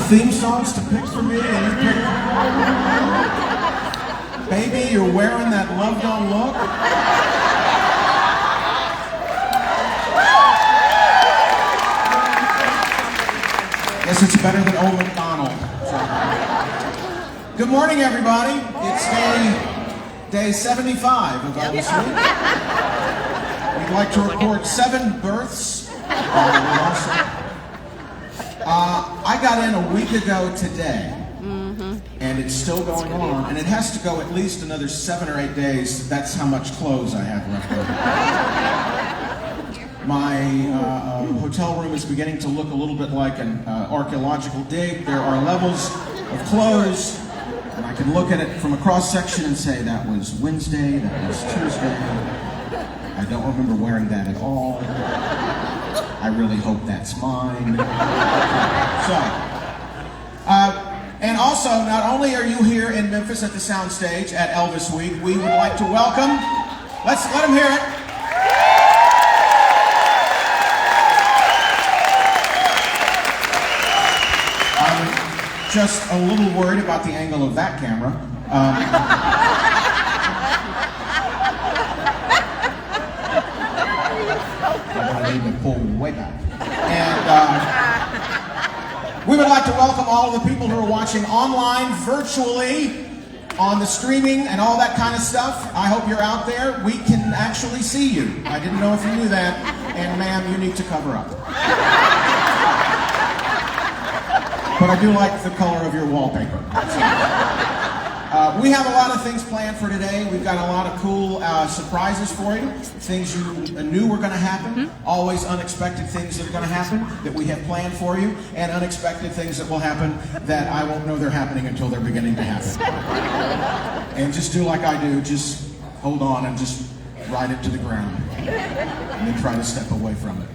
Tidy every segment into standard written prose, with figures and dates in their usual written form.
theme songs to pick for me, and you pick Baby, You're Wearing That Love Don't Look. Guess it's better than Old MacDonald. So. Good morning, everybody. It's day 75 of Elvis Week. We'd like to record 7 births. I got in a week ago today, and it's still going on, and it has to go at least another 7 or 8 days. That's how much clothes I have left over. My hotel room is beginning to look a little bit like an archaeological dig. There are levels of clothes, and I can look at it from a cross-section and say, that was Wednesday, that was Tuesday. I don't remember wearing that at all. I really hope that's mine. So, and also, not only are you here in Memphis at the Soundstage at Elvis Week, we would like to welcome, let's let them hear it. I'm just a little worried about the angle of that camera. I need to pull way back. And we would like to welcome all of the people who are watching online, virtually, on the streaming and all that kind of stuff. I hope you're out there. We can actually see you. I didn't know if you knew that. And ma'am, you need to cover up. But I do like the color of your wallpaper. We have a lot of things planned for today. We've got a lot of cool surprises for you. Things you knew were going to happen. Always unexpected things that are going to happen that we have planned for you. And unexpected things that will happen that I won't know they're happening until they're beginning to happen. And just do like I do. Just hold on and just ride it to the ground. And then try to step away from it.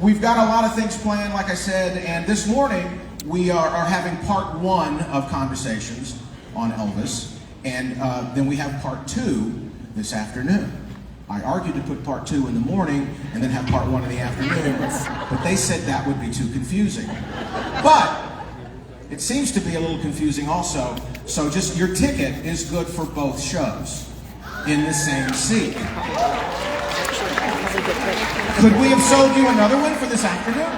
We've got a lot of things planned, like I said. And this morning, we are having part 1 of Conversations on Elvis, and then we have part 2 this afternoon. I argued to put part 2 in the morning and then have part 1 in the afternoon, but they said that would be too confusing. But it seems to be a little confusing also, so just your ticket is good for both shows in the same seat. Could we have sold you another one for this afternoon?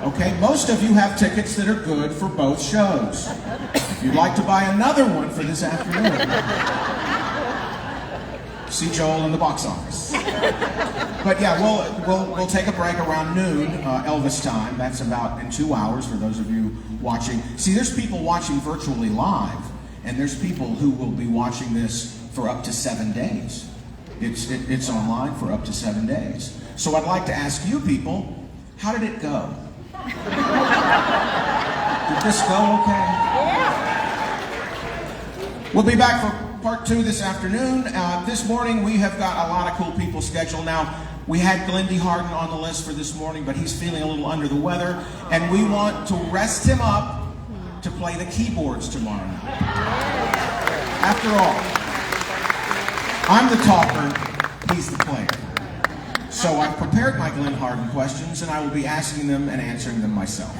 Okay, most of you have tickets that are good for both shows. If you'd like to buy another one for this afternoon, see Joel in the box office. But yeah, we'll take a break around noon, Elvis time. That's about in 2 hours for those of you watching. See, there's people watching virtually live, and there's people who will be watching this for up to 7 days. It's online for up to 7 days. So I'd like to ask you people, how did it go? Did this go okay? We'll be back for part 2 this afternoon. This morning we have got a lot of cool people scheduled. Now, we had Glendy Harden on the list for this morning, but he's feeling a little under the weather, and we want to rest him up to play the keyboards tomorrow night. After all, I'm the talker, he's the player. So I've prepared my Glenn Harden questions, and I will be asking them and answering them myself.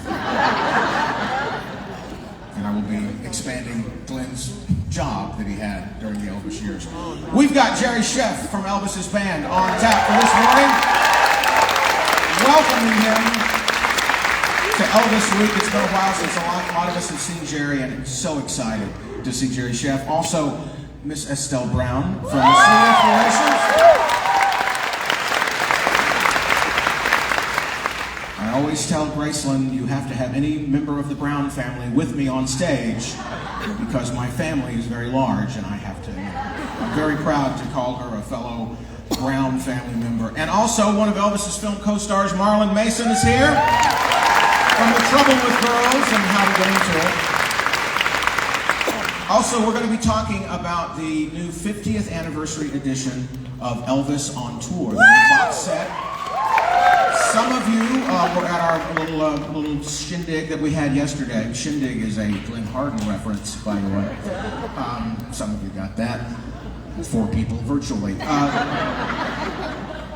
And I will be expanding Glenn's job that he had during the Elvis years. We've got Jerry Scheff from Elvis's band on tap for this morning. Welcoming him to Elvis Week. It's been a while since a lot of us have seen Jerry, and I'm so excited to see Jerry Scheff. Also, Miss Estelle Brown from the Sweet Inspirations. I always tell Graceland, you have to have any member of the Brown family with me on stage because my family is very large, and I have to. I'm very proud to call her a fellow Brown family member. And also, one of Elvis's film co-stars, Marla Mason, is here from The Trouble with Girls and How to Get Into It. Also, we're going to be talking about the new 50th anniversary edition of Elvis on Tour, the new box set. Some of you were at our little shindig that we had yesterday. Shindig is a Glenn Harden reference, by the way. Some of you got that. 4 people virtually.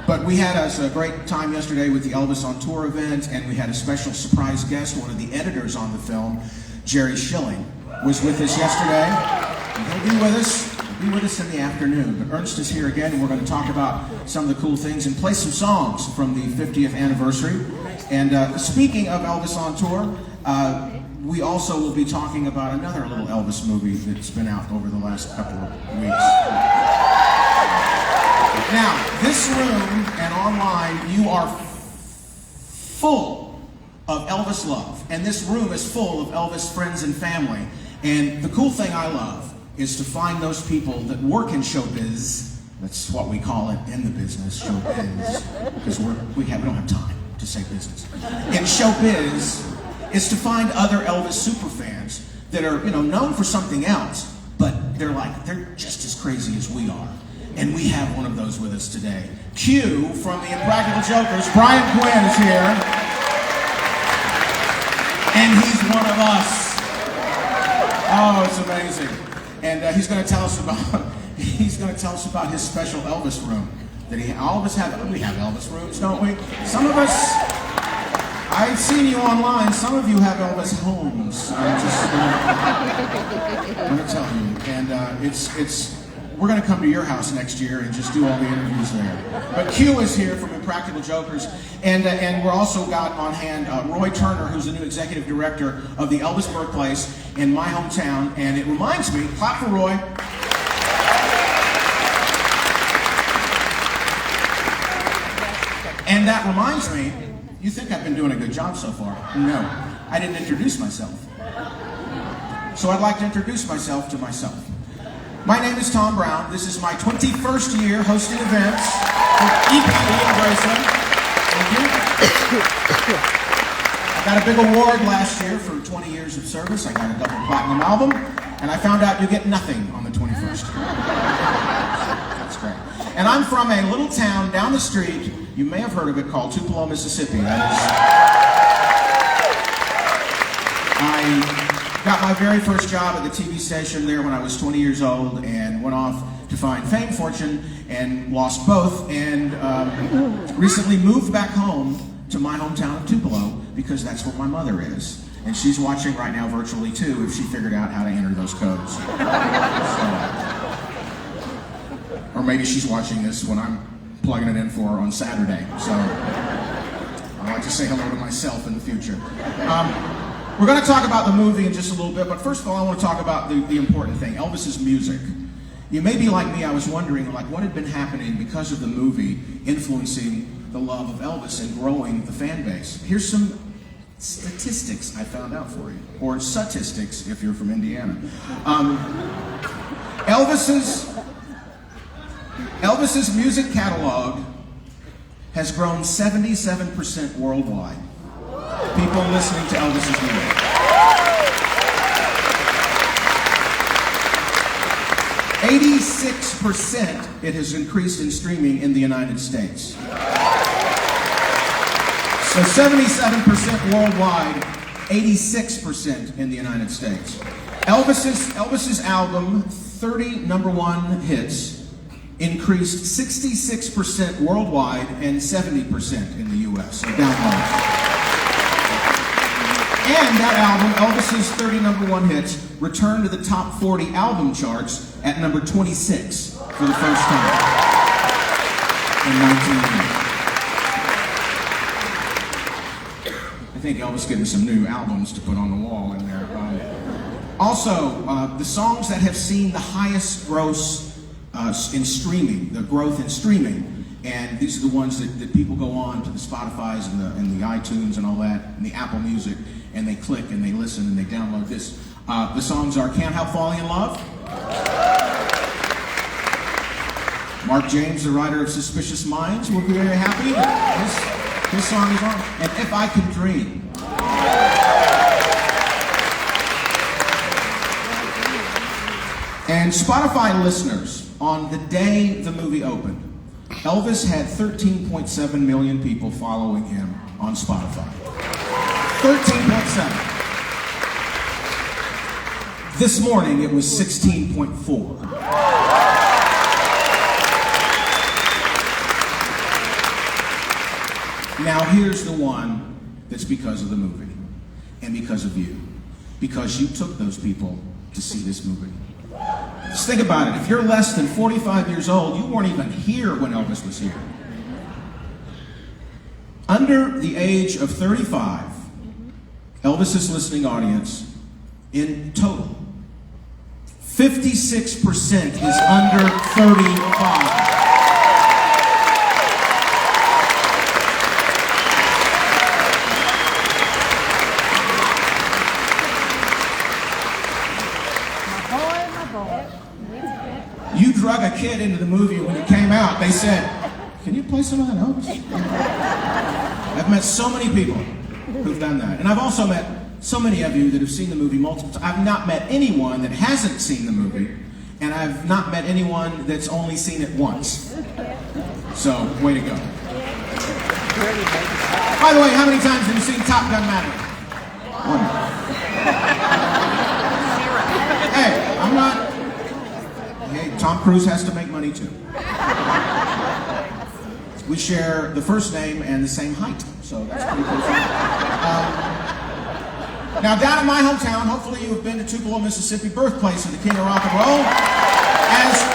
But we had a great time yesterday with the Elvis on Tour event, and we had a special surprise guest. One of the editors on the film, Jerry Schilling, was with us yesterday. And he'll be with us. He'll be with us in the afternoon. But Ernst is here again, and we're going to talk about some of the cool things and play some songs from the 50th anniversary. And speaking of Elvis on tour, we also will be talking about another little Elvis movie that's been out over the last couple of weeks. Now, this room and online, you are full of Elvis love. And this room is full of Elvis friends and family. And the cool thing I love is to find those people that work in showbiz. That's what we call it in the business, showbiz. Because we don't have time to say business. In showbiz, is to find other Elvis superfans that are, known for something else, but they're just as crazy as we are. And we have one of those with us today. Q from the Impractical Jokers, Brian Quinn is here. And he's one of us. Oh, it's amazing. And he's going to tell us about his special Elvis room that all of us have. We have Elvis rooms, don't we? Some of us, I've seen you online. Some of you have Elvis homes. I'm going to tell you. And we're going to come to your house next year and just do all the interviews there. But Q is here from Impractical Jokers. And we're also got on hand Roy Turner, who's the new executive director of the Elvis Birthplace in my hometown. And it reminds me, clap for Roy. And that reminds me, you think I've been doing a good job so far? No, I didn't introduce myself. So I'd like to introduce myself to myself. My name is Tom Brown. This is my 21st year hosting events for EPE in Graceland. Thank you. I got a big award last year for 20 years of service. I got a double platinum album, and I found out you get nothing on the 21st. That's great. And I'm from a little town down the street. You may have heard of it, called Tupelo, Mississippi. I got my very first job at the TV station there when I was 20 years old and went off to find fame, fortune, and lost both. And recently moved back home to my hometown of Tupelo because that's where my mother is. And she's watching right now virtually too if she figured out how to enter those codes. Or maybe she's watching this when I'm plugging it in for her on Saturday. So I'd like to say hello to myself in the future. We're going to talk about the movie in just a little bit, but first of all, I want to talk about the important thing, Elvis's music. You may be like me, I was wondering what had been happening because of the movie influencing the love of Elvis and growing the fan base. Here's some statistics I found out for you, or statistics if you're from Indiana. Elvis's music catalog has grown 77% worldwide. People listening to Elvis's music. 86% it has increased in streaming in the United States. So 77% worldwide, 86% in the United States. Elvis's album, 30 number one hits, increased 66% worldwide and 70% in the U.S. So downloads. And that album, Elvis's 30 number one hits, returned to the top 40 album charts at number 26 for the first time in 1980. I think Elvis getting some new albums to put on the wall in there. Also, the songs that have seen the highest gross in streaming, the growth in streaming, and these are the ones that people go on to the Spotifys and the iTunes and all that, and the Apple Music, and they click and they listen and they download this. The songs are Can't Help Falling in Love, Mark James, the writer of Suspicious Minds, will be very happy that his song is on, and If I Could Dream. And Spotify listeners, on the day the movie opened, Elvis had 13.7 million people following him on Spotify. 13.7. This morning it was 16.4. now here's the one that's because of the movie and because of you. Because you took those people to see this movie. Just think about it. If you're less than 45 years old, you weren't even here when Elvis was here. Under the age of 35, Elvis's listening audience, in total, 56% is under 35. You drug a kid into the movie when it came out. They said, "Can you play some of that Elvis?" I've met so many people who've done that. And I've also met so many of you that have seen the movie multiple times. I've not met anyone that hasn't seen the movie, and I've not met anyone that's only seen it once. So, way to go. By the way, how many times have you seen Top Gun Maverick? One. Hey, I'm not... Hey, Tom Cruise has to make money too. We share the first name and the same height, so that's pretty cool. Now, down in my hometown, hopefully you have been to Tupelo, Mississippi, birthplace of the King of Rock and Roll.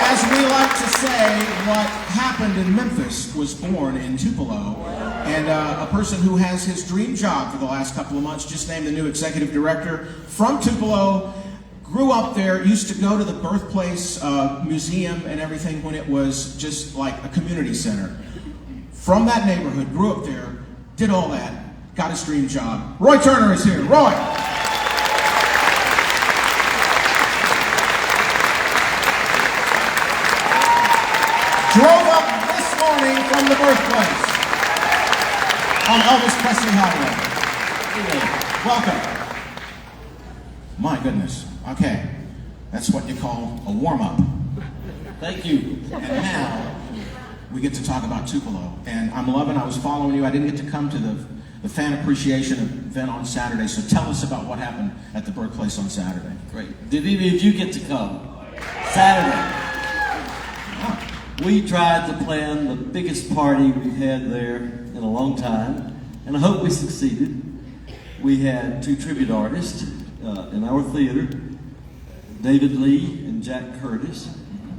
As we like to say, what happened in Memphis was born in Tupelo. And a person who has his dream job for the last couple of months, just named the new executive director from Tupelo, grew up there, used to go to the Birthplace Museum and everything when it was just like a community center. From that neighborhood, grew up there, did all that, got his dream job. Roy Turner is here. Roy! Drove up this morning from the birthplace on Elvis Presley Highway. Welcome. My goodness. Okay, that's what you call a warm-up. Thank you. And now, we get to talk about Tupelo. And I was following you. I didn't get to come to the fan appreciation event on Saturday, so tell us about what happened at the birthplace on Saturday. Great. Did any of you get to come? Saturday. We tried to plan the biggest party we've had there in a long time, and I hope we succeeded. We had 2 tribute artists in our theater, David Lee and Jack Curtis.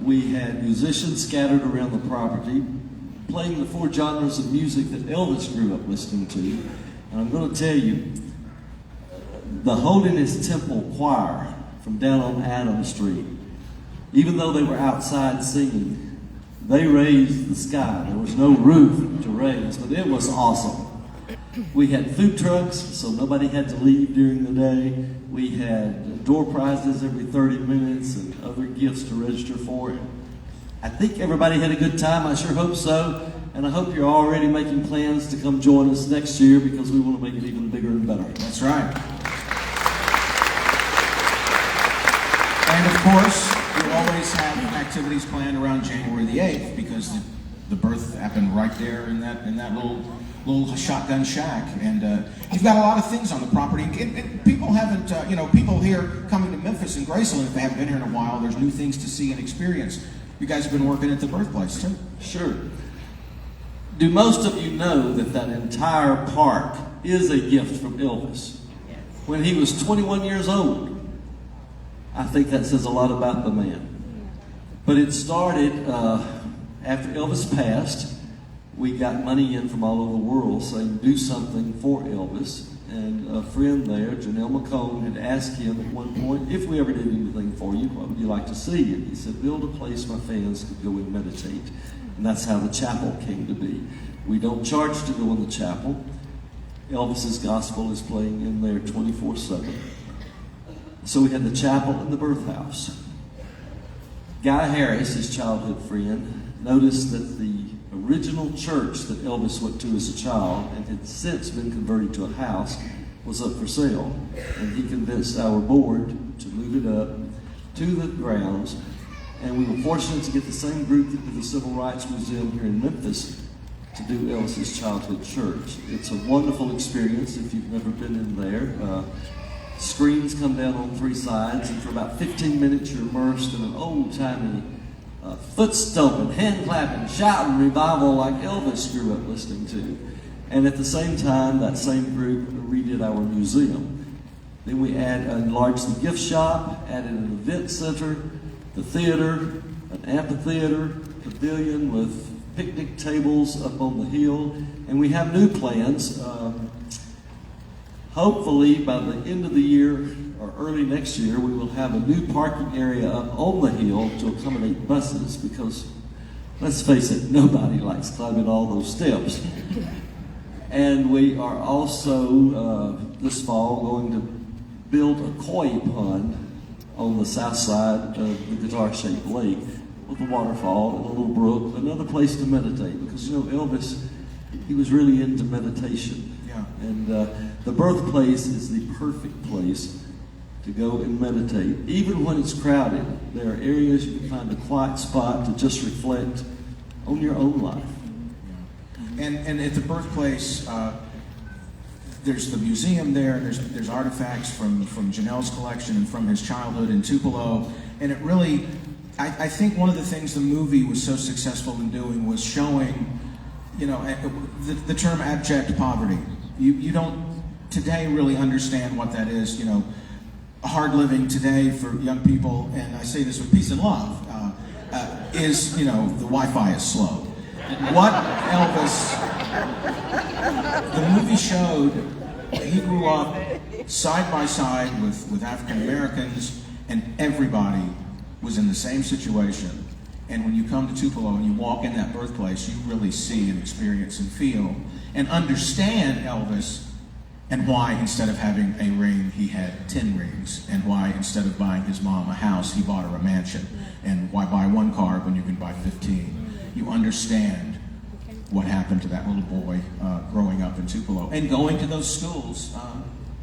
We had musicians scattered around the property, playing the 4 genres of music that Elvis grew up listening to. And I'm going to tell you, the Holiness Temple Choir from down on Adams Street, even though they were outside singing, they raised the sky. There was no roof to raise, but it was awesome. We had food trucks, so nobody had to leave during the day. We had door prizes every 30 minutes and other gifts to register for it. I think everybody had a good time. I sure hope so. And I hope you're already making plans to come join us next year because we want to make it even bigger and better. That's right. And of course, we always have activities planned around January the 8th because the birth happened right there in that little shotgun shack, and you've got a lot of things on the property. And people haven't, people here coming to Memphis and Graceland, if they haven't been here in a while, there's new things to see and experience. You guys have been working at the birthplace too. Sure. Do most of you know that entire park is a gift from Elvis? Yes. When he was 21 years old. I think that says a lot about the man. But it started after Elvis passed. We got money in from all over the world saying, do something for Elvis. And a friend there, Janelle McCone, had asked him at one point, if we ever did anything for you, what would you like to see? And he said, build a place my fans could go and meditate. And that's how the chapel came to be. We don't charge to go in the chapel. Elvis's gospel is playing in there 24/7. So we had the chapel and the birth house. Guy Harris, his childhood friend, noticed that the original church that Elvis went to as a child and had since been converted to a house was up for sale. And he convinced our board to move it up to the grounds. And we were fortunate to get the same group that did the Civil Rights Museum here in Memphis to do Elvis's childhood church. It's a wonderful experience if you've never been in there. Screens come down on 3 sides, and for about 15 minutes you're immersed in an old-timey foot-stomping, hand-clapping, shouting revival like Elvis grew up listening to. And at the same time, that same group redid our museum. Then we enlarged the gift shop, added an event center, the theater, an amphitheater, pavilion with picnic tables up on the hill, and we have new plans. Hopefully, by the end of the year or early next year, we will have a new parking area up on the hill to accommodate buses because, let's face it, nobody likes climbing all those steps. And we are also, this fall, going to build a koi pond on the south side of the guitar-shaped lake with a waterfall and a little brook, another place to meditate. Because, you know, Elvis, he was really into meditation. Yeah. And the birthplace is the perfect place to go and meditate. Even when it's crowded, there are areas you can find a quiet spot to just reflect on your own life. And at the birthplace, there's the museum there. There's artifacts from Janelle's collection and from his childhood in Tupelo. And it really, I think one of the things the movie was so successful in doing was showing, you know, the term abject poverty. You don't today really understand what that is. You know, hard living today for young people, and I say this with peace and love, is, you know, the Wi-Fi is slow. What Elvis, the movie showed, he grew up side by side with African Americans, and everybody was in the same situation. And when you come to Tupelo and you walk in that birthplace, you really see and experience and feel and understand Elvis, and why instead of having a ring, he had 10 rings, and why instead of buying his mom a house, he bought her a mansion, and why buy one car when you can buy 15. You understand what happened to that little boy growing up in Tupelo and going to those schools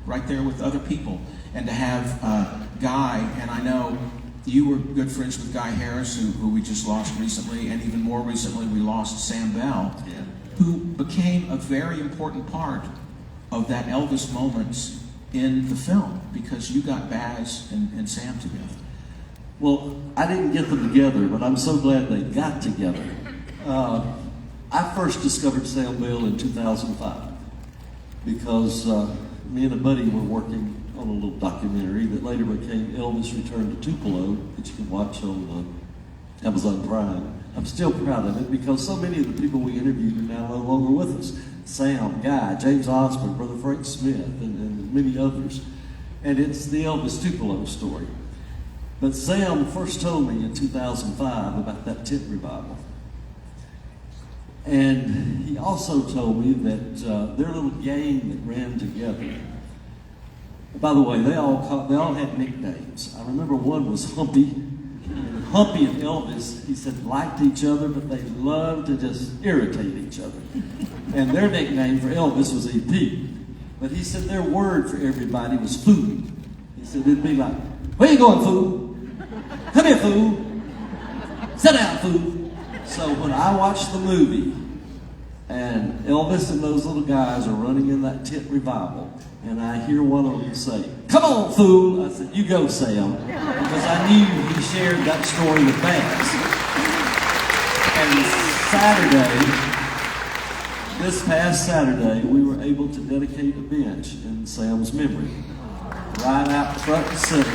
right there with other people, and to have Guy, and I know you were good friends with Guy Harris, who we just lost recently, and even more recently we lost Sam Bell, who became a very important part of that Elvis moments in the film, because you got Baz and Sam together. Well, I didn't get them together, but I'm so glad they got together. I first discovered Sam Bell in 2005 because me and a buddy were working on a little documentary that later became Elvis Returned to Tupelo, that you can watch on Amazon Prime. I'm still proud of it because so many of the people we interviewed are now no longer with us. Sam, Guy, James Osborne, Brother Frank Smith, and many others. And it's the Elvis Tupelo story. But Sam first told me in 2005 about that tent revival. And he also told me that their little gang that ran together. By the way, they all had nicknames. I remember one was Humpy. And Humpy and Elvis, he said, liked each other, but they loved to just irritate each other. And their nickname for Elvis was EP. But he said their word for everybody was food. He said it'd be like, where you going, food? Come here, food. Sit down, food. So when I watched the movie, and Elvis and those little guys are running in that tent revival, and I hear one of them say, come on, fool. I said, you go, Sam. Because I knew he shared that story with Baz. And this past Saturday, we were able to dedicate a bench in Sam's memory, right out front and center.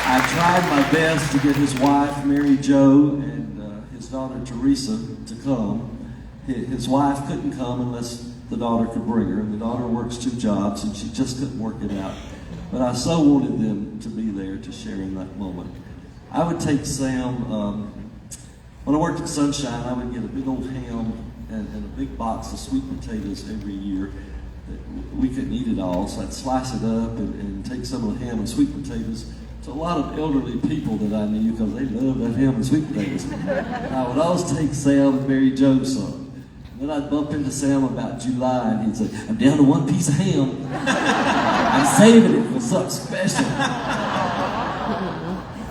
I tried my best to get his wife, Mary Jo, and his daughter, Teresa, to come. His wife couldn't come unless the daughter could bring her, and the daughter works 2 jobs, and she just couldn't work it out. But I so wanted them to be there to share in that moment. I would take Sam, when I worked at Sunshine, I would get a big old ham and a big box of sweet potatoes every year. We couldn't eat it all, so I'd slice it up and take some of the ham and sweet potatoes to a lot of elderly people that I knew because they loved that ham and sweet potatoes. And I would always take Sam and Mary Jo some. Then I'd bump into Sam about July, and he'd say, I'm down to 1 piece of ham. I'm saving it for something special.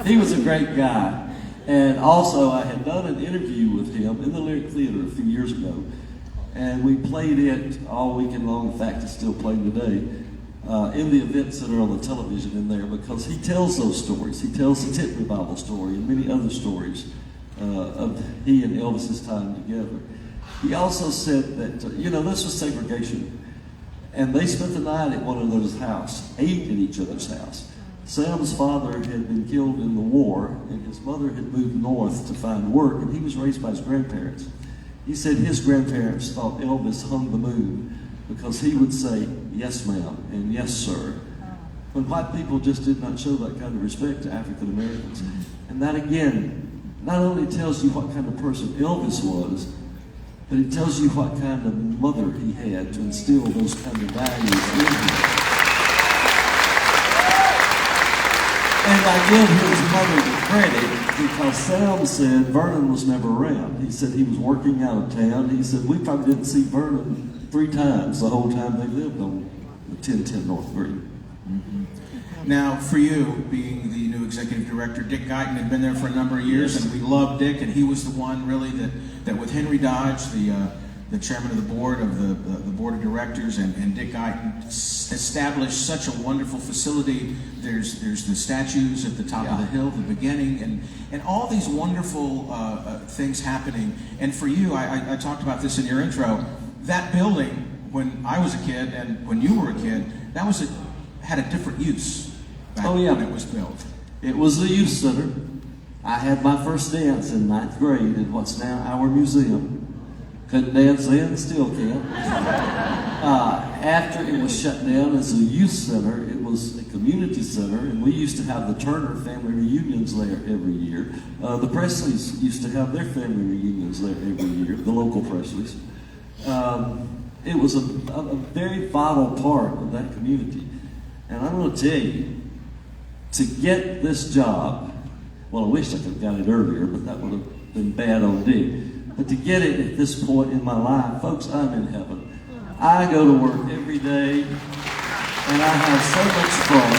He was a great guy. And also, I had done an interview with him in the Lyric Theater a few years ago, and we played it all weekend long. In fact, it's still playing today, in the event center on the television in there, because he tells those stories. He tells the tent revival story and many other stories of he and Elvis's time together. He also said that, this was segregation. And they spent the night at one another's house, ate at each other's house. Sam's father had been killed in the war, and his mother had moved north to find work, and he was raised by his grandparents. He said his grandparents thought Elvis hung the moon because he would say, "Yes, ma'am," and "Yes, sir," when white people just did not show that kind of respect to African Americans. And that, again, not only tells you what kind of person Elvis was, but it tells you what kind of mother he had to instill those kind of values in him. And I give his mother the credit because Sam said Vernon was never around. He said he was working out of town. He said we probably didn't see Vernon 3 times the whole time they lived on the 1010 North Green. Mm-hmm. Now, for you, being the new executive director, Dick Guyton had been there for a number of years, and we loved Dick, and he was the one really that with Henry Dodge, the chairman of the board of the board of directors, and Dick Guyton established such a wonderful facility. There's the statues at the top of the hill, the beginning, and all these wonderful things happening. And for you, I talked about this in your intro, that building, when I was a kid and when you were a kid, that had a different use back when it was built. It was a youth center. I had my first dance in 9th grade at what's now our museum. Couldn't dance then, still can't. After it was shut down as a youth center, it was a community center, and we used to have the Turner family reunions there every year. The Presleys used to have their family reunions there every year, the local Presleys. It was a very vital part of that community. And I'm going to tell you, to get this job, well, I wish I could have got it earlier, but that would have been bad on Dick. But to get it at this point in my life, folks, I'm in heaven. I go to work every day, and I have so much fun.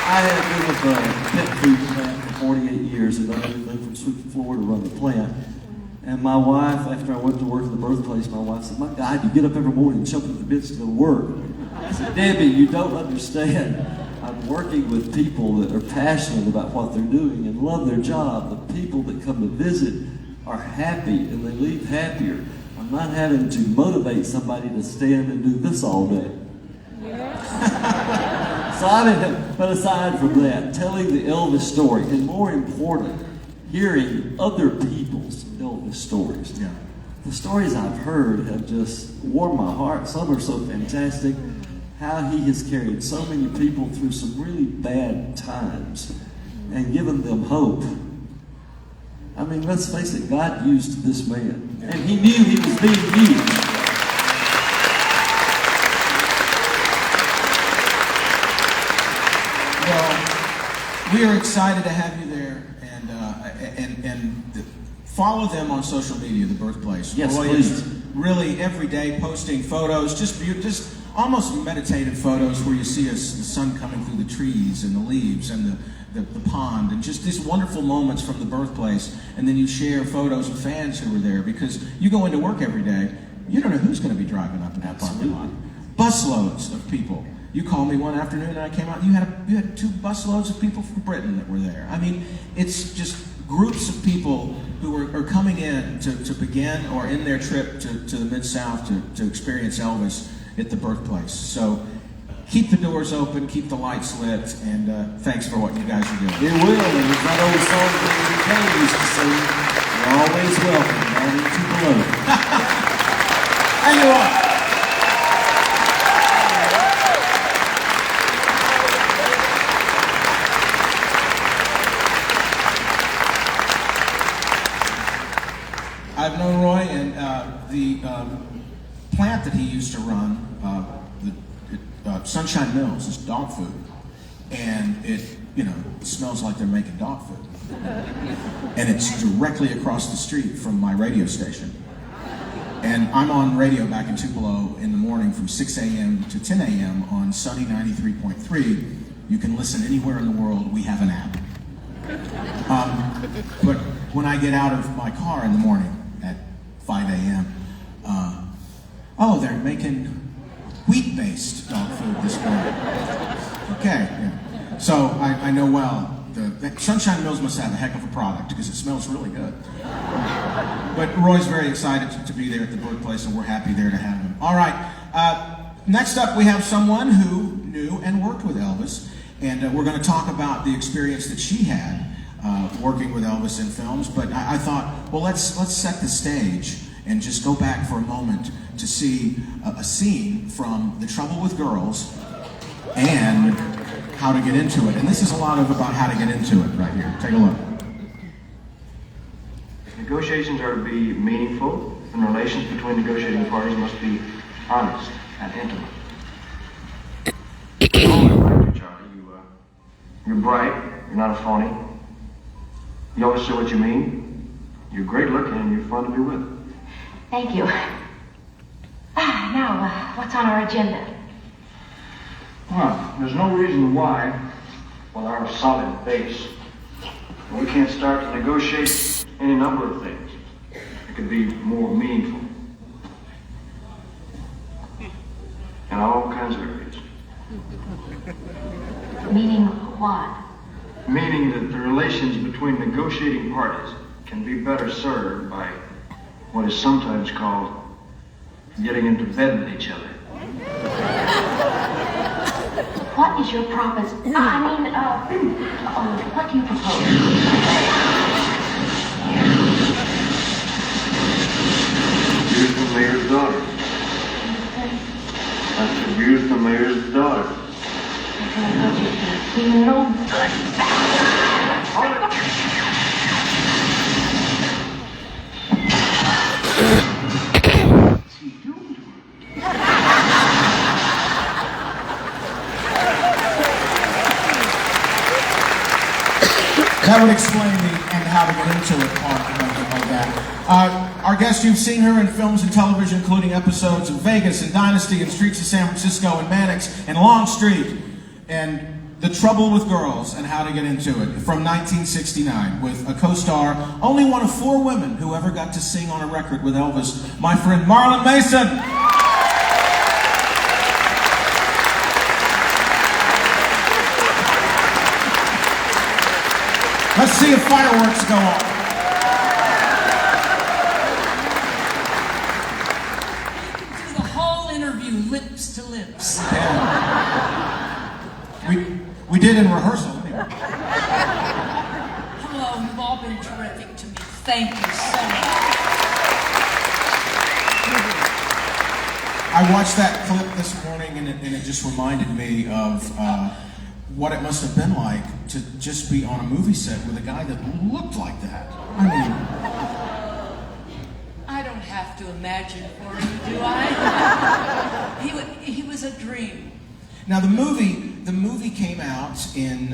I have been with a pet food plant for 48 years and done everything from sweep the floor to run the plant. And my wife, after I went to work at the birthplace, my wife said, "My God, you get up every morning and jump into the bits to go to work." I said, "Debbie, you don't understand. I'm working with people that are passionate about what they're doing and love their job. The people that come to visit are happy and they leave happier. I'm not having to motivate somebody to stand and do this all day." But aside from that, telling the Elvis story, and more important, hearing other people's Elvis stories. Yeah. The stories I've heard have just warmed my heart. Some are so fantastic. How he has carried so many people through some really bad times and given them hope. I mean, let's face it, God used this man, and he knew he was being used. Well, we are excited to have you there, and follow them on social media, The Birthplace. Yes, Roy please. is really every day posting photos, just almost meditative photos where you see the sun coming through the trees and the leaves and the pond, and just these wonderful moments from the birthplace. And then you share photos of fans who were there, because you go into work every day, you don't know who's going to be driving up in that parking lot. Busloads of people. You called me one afternoon and I came out, you had 2 busloads of people from Britain that were there. I mean, it's just groups of people who are coming in to begin or end their trip to the Mid-South to experience Elvis at the birthplace. So keep the doors open, keep the lights lit, and thanks for what you guys are doing. It will, and it's that old song that Kay used to sing, "You're always welcome down in Tupelo." And you are. I've known Roy, and the plant that he used to run, Sunshine Mills, is dog food, and it smells like they're making dog food, and it's directly across the street from my radio station, and I'm on radio back in Tupelo in the morning from 6 a.m. to 10 a.m. on Sunny 93.3. You can listen anywhere in the world. We have an app. But when I get out of my car in the morning at 5 a.m., they're making wheat-based dog food this morning. Okay, yeah. So I know well, the Sunshine Mills must have a heck of a product because it smells really good. But Roy's very excited to be there at the birthplace, and we're happy there to have him. All right. Next up, we have someone who knew and worked with Elvis, and we're going to talk about the experience that she had working with Elvis in films. But I thought, well, let's set the stage and just go back for a moment to see a scene from The Trouble with Girls and How to Get Into It. And this is a lot about how to get into it right here. Take a look. Negotiations are to be meaningful, and relations between negotiating parties must be honest and intimate. I always liked you, Charlie. You're bright. You're not a phony. You always say what you mean. You're great looking, and you're fun to be with. Thank you. Now, what's on our agenda? Well, there's no reason why, with our solid base, we can't start to negotiate any number of things. It could be more meaningful. In all kinds of areas. Meaning what? Meaning that the relations between negotiating parties can be better served by what is sometimes called getting into bed with each other. What is your proposition? What do you propose? Abuse the mayor's daughter. That's abuse the mayor's daughter. You know good. That would explain the and how to get into it part of that. Our guest, you've seen her in films and television, including episodes of Vegas and Dynasty and Streets of San Francisco and Mannix and Longstreet and The Trouble with Girls and How to Get Into It from 1969 with a co-star, only one of 4 women who ever got to sing on a record with Elvis, my friend Marla Mason. Let's see if fireworks go off. Do the whole interview lips to lips. Yeah. We did in rehearsal. Hello, you've all been terrific to me. Thank you so much. I watched that clip this morning, and it just reminded me of what it must have been like to just be on a movie set with a guy that looked like that. I mean, I don't have to imagine for you, do I? He was a dream. now the movie came out in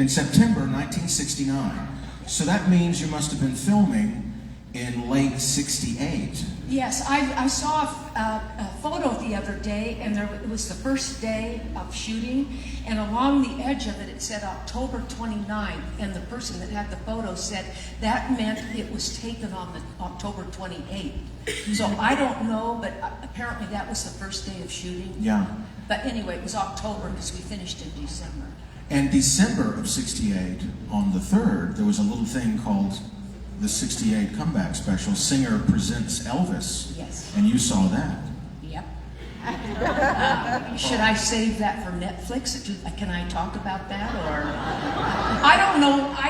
September 1969. So that means you must have been filming in late '68. Yes, I saw a photo the other day, and it was the first day of shooting, and along the edge of it, it said October 29th, and the person that had the photo said that meant it was taken on the October 28th. So I don't know, but apparently that was the first day of shooting. Yeah. But anyway, it was October because we finished in December. And December of '68, on the 3rd, there was a little thing called the '68 Comeback Special, Singer Presents Elvis. Yes. And you saw that. Yep. Should I save that for Netflix? Can I talk about that, or I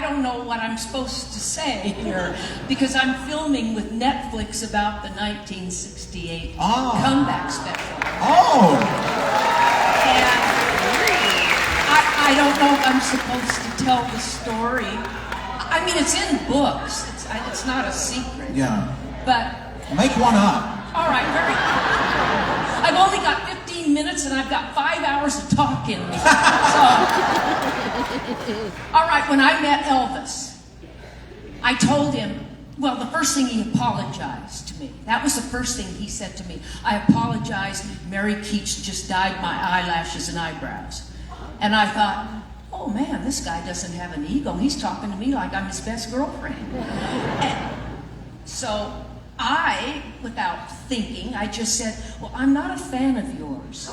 don't know what I'm supposed to say here because I'm filming with Netflix about the 1968 Comeback Special. Oh. And I don't know if I'm supposed to tell the story. I mean, it's in books. It's not a secret. Yeah. But make one up. All right, very good. I've only got 15 minutes and I've got 5 hours of talking. So, all right, when I met Elvis, I told him, well, the first thing he apologized to me. That was the first thing he said to me. I apologized. Mary Keats just dyed my eyelashes and eyebrows. And I thought, oh man, this guy doesn't have an ego. He's talking to me like I'm his best girlfriend. And so I, without thinking, I just said, well, I'm not a fan of yours.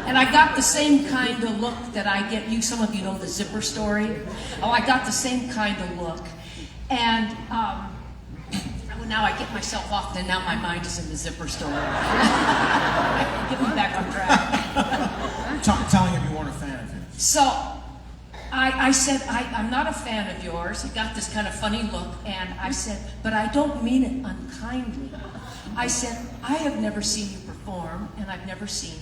And I got the same kind of look that I get. Some of you know the zipper story. Oh, I got the same kind of look. And well, now I get myself off, and now my mind is in the zipper story. Get me back on track. Telling him you weren't a fan of him. So I said, I'm not a fan of yours. He got this kind of funny look, and I said, but I don't mean it unkindly. I said, I have never seen you perform, and I've never seen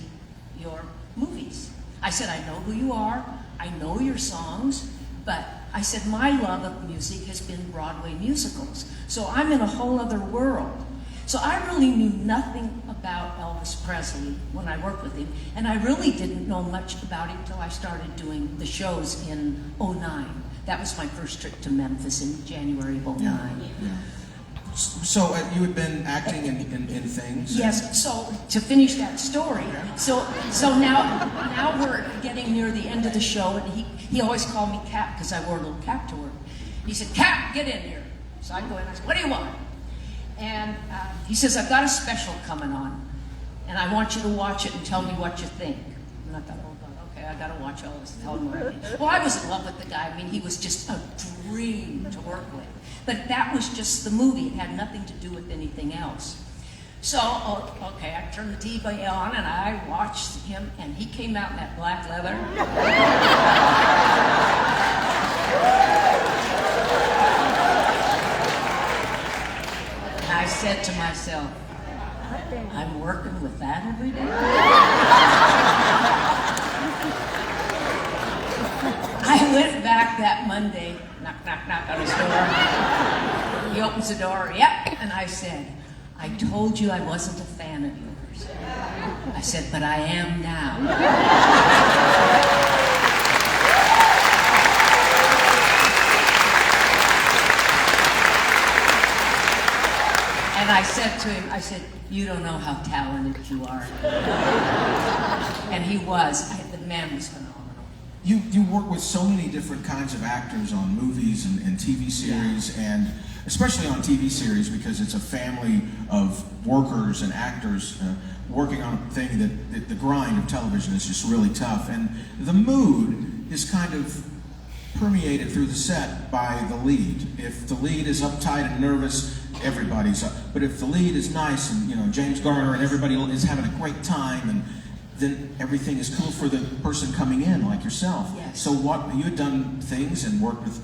your movies. I said, I know who you are, I know your songs, but I said, my love of music has been Broadway musicals. So I'm in a whole other world. So I really knew nothing about Elvis Presley when I worked with him, and I really didn't know much about him until I started doing the shows in '09. That was my first trip to Memphis in January of '09. Yeah. So you had been acting in things? Yes, so to finish that story, so now we're getting near the end of the show, and he always called me Cap because I wore a little cap to work. He said, Cap, get in here. So I go in, I said, what do you want? And he says, I've got a special coming on, and I want you to watch it and tell me what you think. And I thought, oh God, okay, I gotta watch all this, tell him what I think. Well, I was in love with the guy. I mean, he was just a dream to work with. But that was just the movie. It had nothing to do with anything else. So, okay, I turned the TV on and I watched him, and he came out in that black leather. And I said to myself, I'm working with that every day? I went back that Monday, knock, knock, knock on his door. He opens the door, yep, and I said, I told you I wasn't a fan of yours. I said, but I am now. And I said to him, I said, you don't know how talented you are. And he was. The man was phenomenal. You work with so many different kinds of actors on movies and TV series, and especially on TV series because it's a family of workers and actors working on a thing that the grind of television is just really tough. And the mood is kind of permeated through the set by the lead. If the lead is uptight and nervous, everybody's up. But if the lead is nice and James Garner and everybody is having a great time, and then everything is cool for the person coming in, like yourself. Yes. So you had done things and worked with,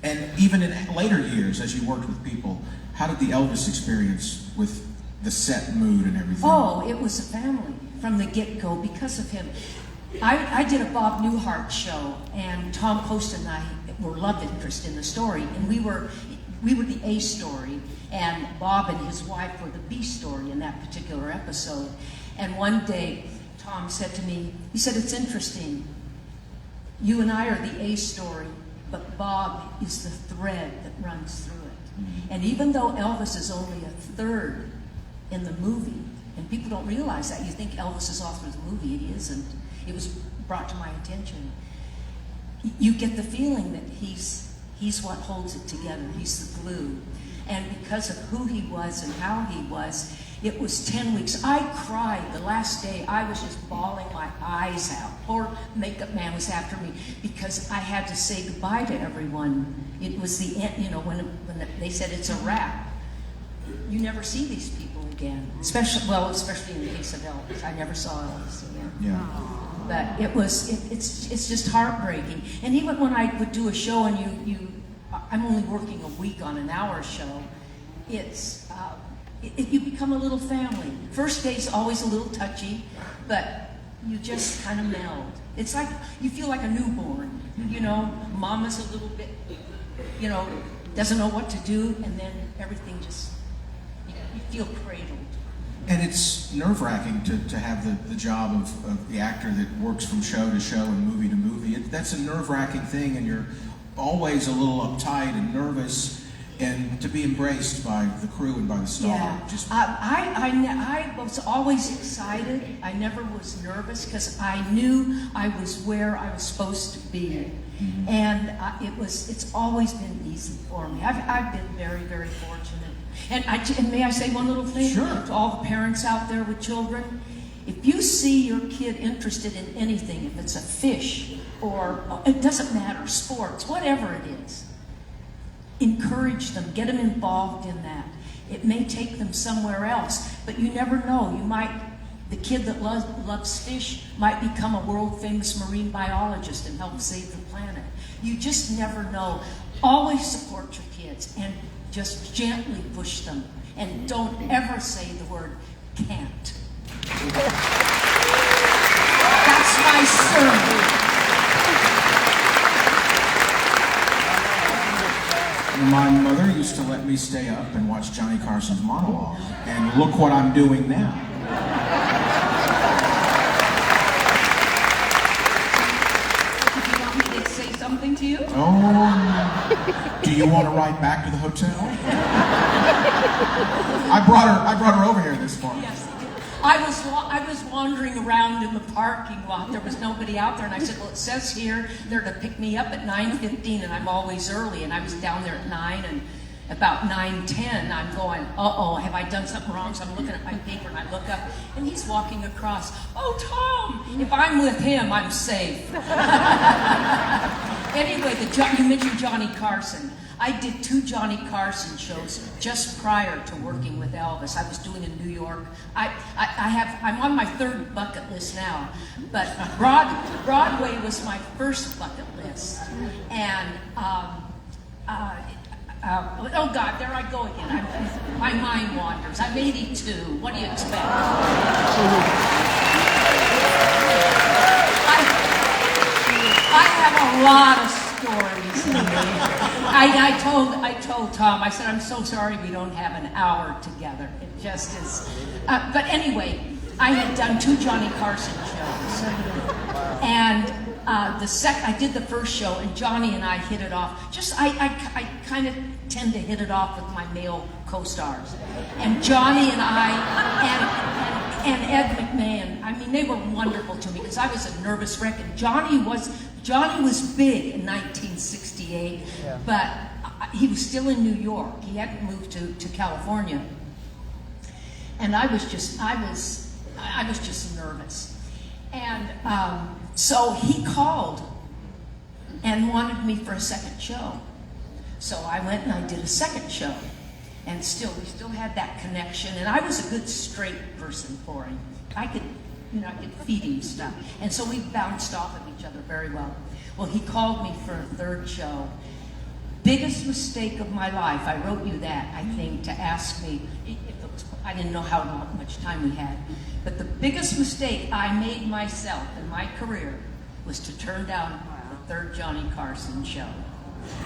and even in later years as you worked with people, how did the Elvis experience with the set mood and everything? Oh, it was a family from the get-go because of him. I did a Bob Newhart show, and Tom Post and I were love interest in the story, and we were the A story, and Bob and his wife were the B story in that particular episode. And one day, Tom said to me, he said, it's interesting. You and I are the A story, but Bob is the thread that runs through it. Mm-hmm. And even though Elvis is only a third in the movie, and people don't realize that, you think Elvis is all through the movie, he isn't. It was brought to my attention. You get the feeling that he's what holds it together. He's the glue. And because of who he was and how he was, it was 10 weeks. I cried the last day. I was just bawling my eyes out. Poor makeup man was after me because I had to say goodbye to everyone. It was the end, when they said it's a wrap. You never see these people again. Especially in the case of Elvis. I never saw Elvis again. Yeah. But it's just heartbreaking. And even when I would do a show and I'm only working a week on an hour show, you become a little family. First day's always a little touchy, but you just kind of meld. It's like you feel like a newborn. Mama's a little bit, doesn't know what to do, and then everything just you feel cradled. And it's nerve-wracking to have the job of the actor that works from show to show and movie to movie. That's a nerve-wracking thing, and you're always a little uptight and nervous, and to be embraced by the crew and by the star. Yeah. I was always excited. I never was nervous because I knew I was where I was supposed to be. Mm-hmm. And it's always been easy for me. I've been very, very fortunate. And may I say one little thing? Sure. To all the parents out there with children? If you see your kid interested in anything, if it's a fish or it doesn't matter, sports, whatever it is, encourage them, get them involved in that. It may take them somewhere else, but you never know. The kid that loves fish might become a world famous marine biologist and help save the planet. You just never know. Always support your kids and just gently push them. And don't ever say the word can't. That's my sermon. My mother used to let me stay up and watch Johnny Carson's monologue, and look what I'm doing now. Do you want me to say something to you? Oh, do you want to ride back to the hotel? I brought her over here this morning. Yes. I was wandering around in the parking lot. There was nobody out there, and I said, well, it says here they're to pick me up at 9:15, and I'm always early. And I was down there at 9, and about 9:10, I'm going, uh-oh, have I done something wrong? So I'm looking at my paper, and I look up, and he's walking across. Oh, Tom, if I'm with him, I'm safe. Anyway, you mentioned Johnny Carson. I did 2 Johnny Carson shows just prior to working with Elvis. I was doing in New York. I'm on my 3rd bucket list now, but Broadway was my first bucket list. And oh God, there I go again. My mind wanders. I'm 82. What do you expect? I have a lot of stories in me. I told Tom, I said, I'm so sorry we don't have an hour together. It just is. But anyway, I had done 2 Johnny Carson shows. And I did the first show, and Johnny and I hit it off. I kind of tend to hit it off with my male co-stars. And Johnny and I, and Ed McMahon, I mean, they were wonderful to me because I was a nervous wreck. And Johnny was big in 1968, but he was still in New York. He hadn't moved to California. And I was just nervous. And so he called and wanted me for a second show. So I went and I did a second show. And we still had that connection. And I was a good straight person for him. I could feed him stuff. And so we bounced off of each other very well. Well, he called me for a 3rd show. Biggest mistake of my life. I wrote you that, I think, to ask me if it was, I didn't know how much time we had. But the biggest mistake I made myself in my career was to turn down the 3rd Johnny Carson show.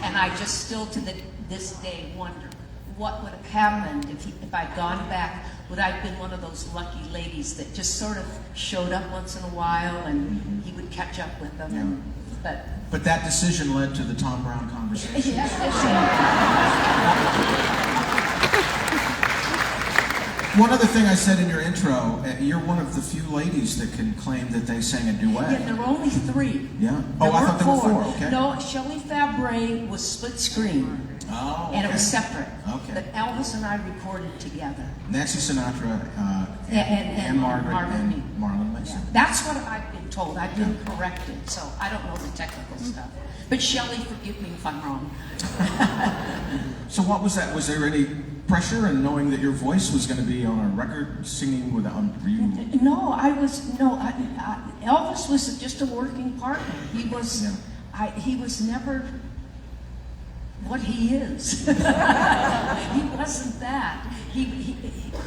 And I just still to this day wonder what would have happened if I'd gone back. Would I have been one of those lucky ladies that just sort of showed up once in a while and he would catch up with them? Yeah. But that decision led to the Tom Brown conversation. Yes, One other thing I said in your intro, you're one of the few ladies that can claim that they sang a duet. Yeah, there were only 3. Yeah? Oh, I thought there were 4. Okay. No, Shelley Fabre was split screen. Oh, okay. And it was separate. Okay. But Elvis and I recorded together. Nancy Sinatra and Margaret and Marla Mason. Yeah. That's what I've been told. I've been corrected, so I don't know the technical stuff. But Shelley, forgive me if I'm wrong. So what was that? Was there any pressure in knowing that your voice was going to be on a record singing with No, Elvis was just a working partner. He was never what he is. He wasn't that.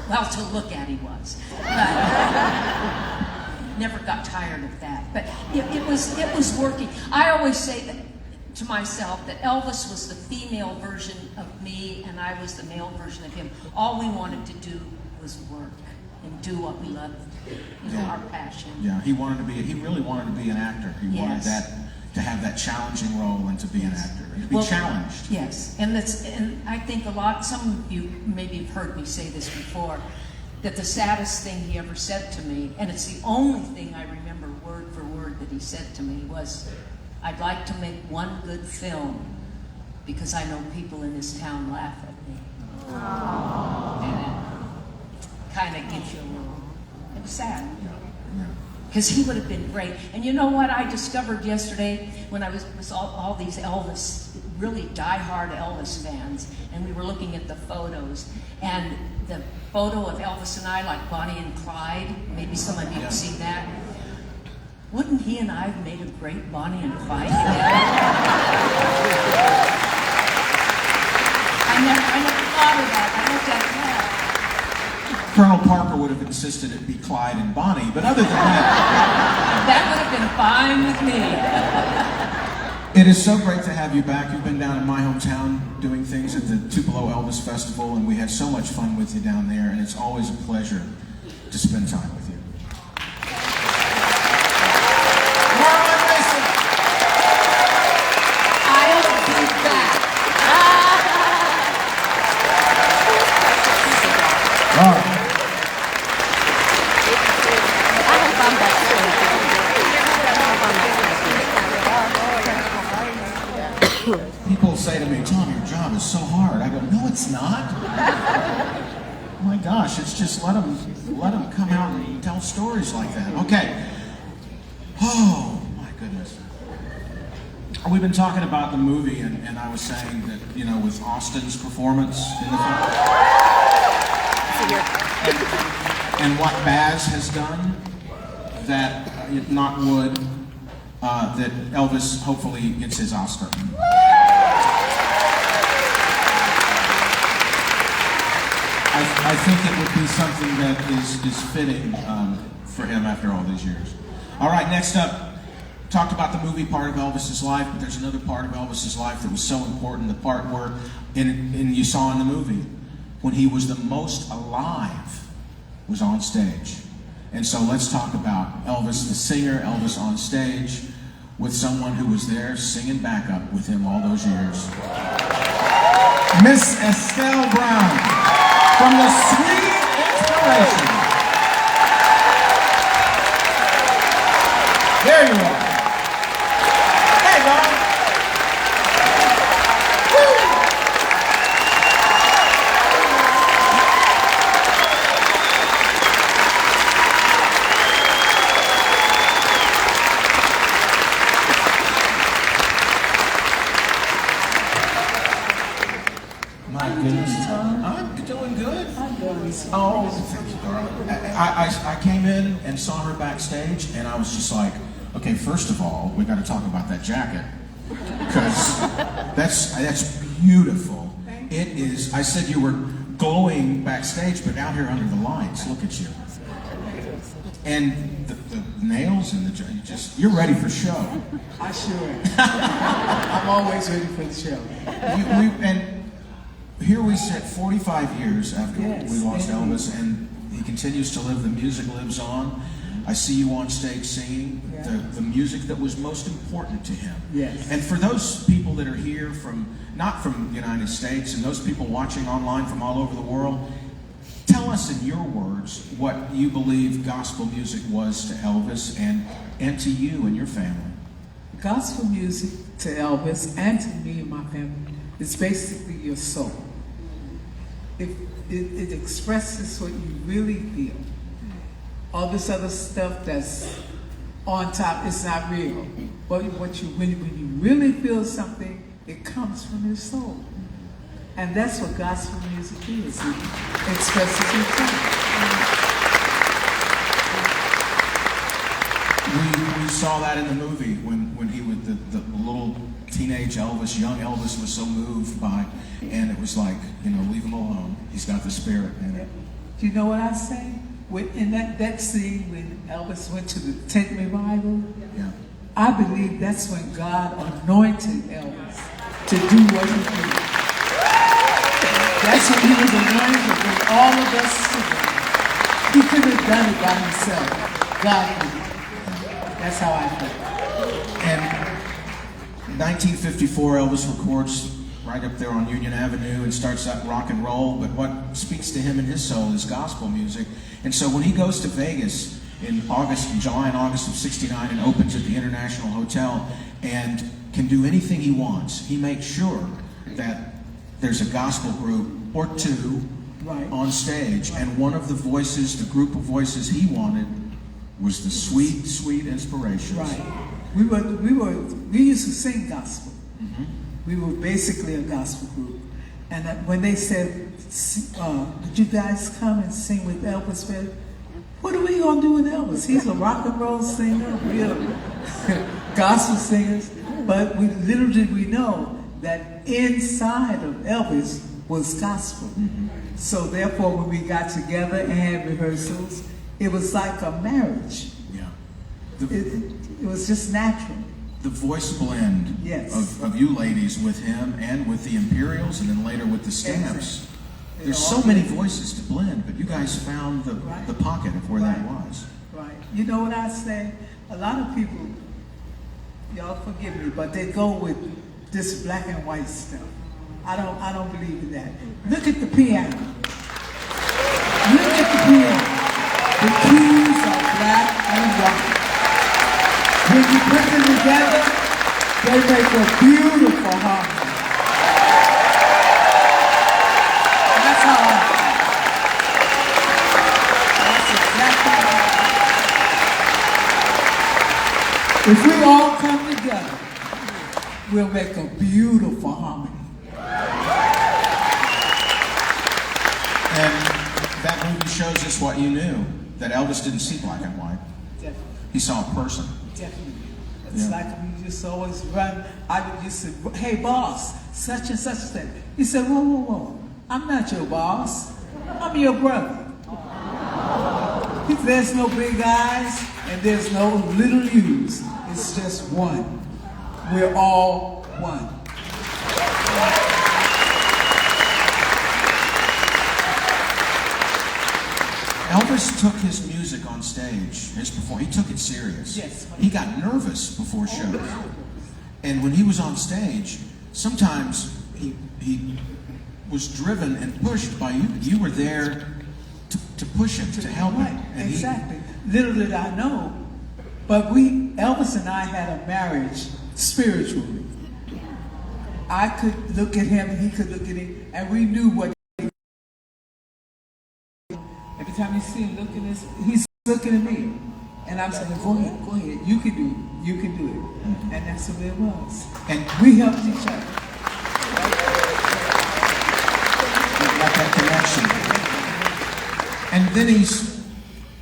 Well, to look at he was. But never got tired of that. But it was working. I always say that to myself that Elvis was the female version of me and I was the male version of him. All we wanted to do was work and do what we loved, our passion. Yeah, he really wanted to be an actor. He wanted to have that challenging role and to be an actor, and to be challenged. Yes, and I think some of you maybe have heard me say this before, that the saddest thing he ever said to me, and it's the only thing I remember word for word that he said to me, was, I'd like to make one good film because I know people in this town laugh at me. Aww. And it kind of gives you a little, it was sad. Because he would have been great. And you know what I discovered yesterday when I was all these Elvis really diehard Elvis fans, and we were looking at the photos, and the photo of Elvis and I, like Bonnie and Clyde, maybe some of you have seen that. Wouldn't he and I have made a great Bonnie and Clyde together? I never thought of that. I looked at that. Colonel Parker would have insisted it be Clyde and Bonnie, but other than that... That would have been fine with me. It is so great to have you back. You've been down in my hometown doing things at the Tupelo Elvis Festival, and we had so much fun with you down there, and it's always a pleasure to spend time with you. Marla Mason! I'll be back. All right. People say to me, Tom, your job is so hard. I go, no, it's not. Oh my gosh, it's just let them come out and tell stories like that. Okay. Oh, my goodness. We've been talking about the movie, and I was saying that, you know, with Austin's performance in the film, and what Baz has done, that, knock wood, that Elvis hopefully gets his Oscar. I think it would be something that is fitting for him after all these years. All right, next up, talked about the movie part of Elvis's life, but there's another part of Elvis's life that was so important, the part where, and you saw in the movie, when he was the most alive, was on stage. And so let's talk about Elvis the singer, Elvis on stage, with someone who was there singing backup with him all those years. Miss Estelle Brown, from the Sweet Inspiration. There you are. Hey, Ron. Woo! My goodness, Tom. I'm doing good. Oh, thank you, darling. I came in and saw her backstage, and I was just like, okay, first of all, we got to talk about that jacket, because that's beautiful. It is. I said you were glowing backstage, but out here under the lights, look at you. And the nails and you're ready for show. I sure am. I'm always ready for the show. And here we sit 45 years after we lost Elvis, and he continues to live. The music lives on. I see you on stage singing the music that was most important to him. Yes. And for those people that are here not from the United States, and those people watching online from all over the world, tell us in your words what you believe gospel music was to Elvis and to you and your family. Gospel music to Elvis and to me and my family is basically your soul. It expresses what you really feel. All this other stuff that's on top is not real. But when you really feel something, it comes from your soul. And that's what gospel music is. It expresses your soul. We saw that in the movie when he was the little teenage Elvis, young Elvis was so moved by, and it was like, leave him alone. He's got the spirit in it. Do you know what I say? In that scene when Elvis went to the tent revival, I believe that's when God anointed Elvis to do what he did. That's when he was anointed to bring all of us together. He couldn't have done it by himself. God did it. That's how I feel. And 1954, Elvis records right up there on Union Avenue and starts that rock and roll, but what speaks to him in his soul is gospel music. And so when he goes to Vegas in July and August of '69 and opens at the International Hotel and can do anything he wants, he makes sure that there's a gospel group or two on stage. And one of the voices, the group of voices he wanted, was the Sweet, Sweet Inspirations. Right. We used to sing gospel. Mm-hmm. We were basically a gospel group. And when they said, would you guys come and sing with Elvis? What are we going to do with Elvis? He's a rock and roll singer, we're gospel singers. But little did we know that inside of Elvis was gospel. So therefore, when we got together and had rehearsals, it was like a marriage. Yeah. It was just natural. The voice blend Yes. of you ladies with him and with the Imperials and then later with the Stamps. Exactly. There's so many voices to blend, but you guys found the pocket of where that was. Right. You know what I say? A lot of people, y'all forgive me, but they go with this black and white stuff. I don't believe in that. Look at the piano. Look at the piano. The keys are black and white. When you put them together, they make a beautiful harmony. That's how I feel. That's exactly right. If we all come together, we'll make a beautiful harmony. And that movie shows us what you knew, that Elvis didn't see black and white. Definitely. He saw a person. Definitely. It's like we just always run. I would just say, hey boss, such and such thing. He said, whoa, whoa, whoa. I'm not your boss. I'm your brother. There's no big eyes and there's no little U's. It's just one. We're all one. Elvis took his music on stage, he took it serious. Yes. He got nervous before shows. And when he was on stage, sometimes he was driven and pushed by you. You were there to push him, to help him. And exactly. Little did I know, but Elvis and I had a marriage spiritually. I could look at him and he could look at me, and we knew what. Every time you see him looking at this, he's looking at me. And I'm saying, go ahead, you can do it. And that's the way it was. And we helped each other. Got that connection. And then he's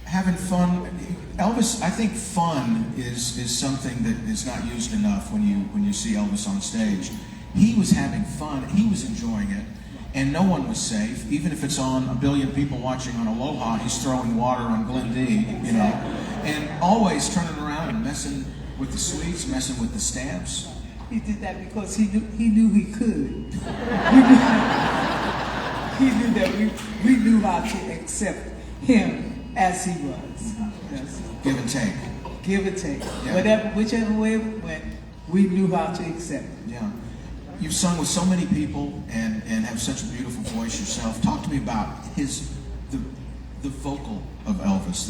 having fun. Elvis, I think fun is something that is not used enough when you see Elvis on stage. He was having fun, he was enjoying it. And no one was safe. Even if it's on a billion people watching on Aloha, he's throwing water on Glen D, and always turning around and messing with the sweets, messing with the stamps. He did that because he knew he could. He knew that we knew how to accept him as he was. Give and take. Give and take. Yeah. Whichever way it went, we knew how to accept it. Yeah. You've sung with so many people and have such a beautiful voice yourself. Talk to me about the vocal of Elvis,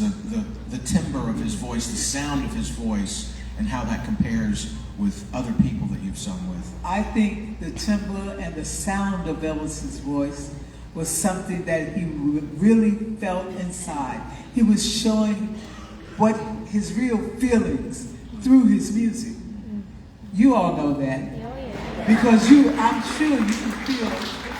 the timbre of his voice, the sound of his voice, and how that compares with other people that you've sung with. I think the timbre and the sound of Elvis's voice was something that he really felt inside. He was showing what his real feelings through his music. You all know that. Because I'm sure you can feel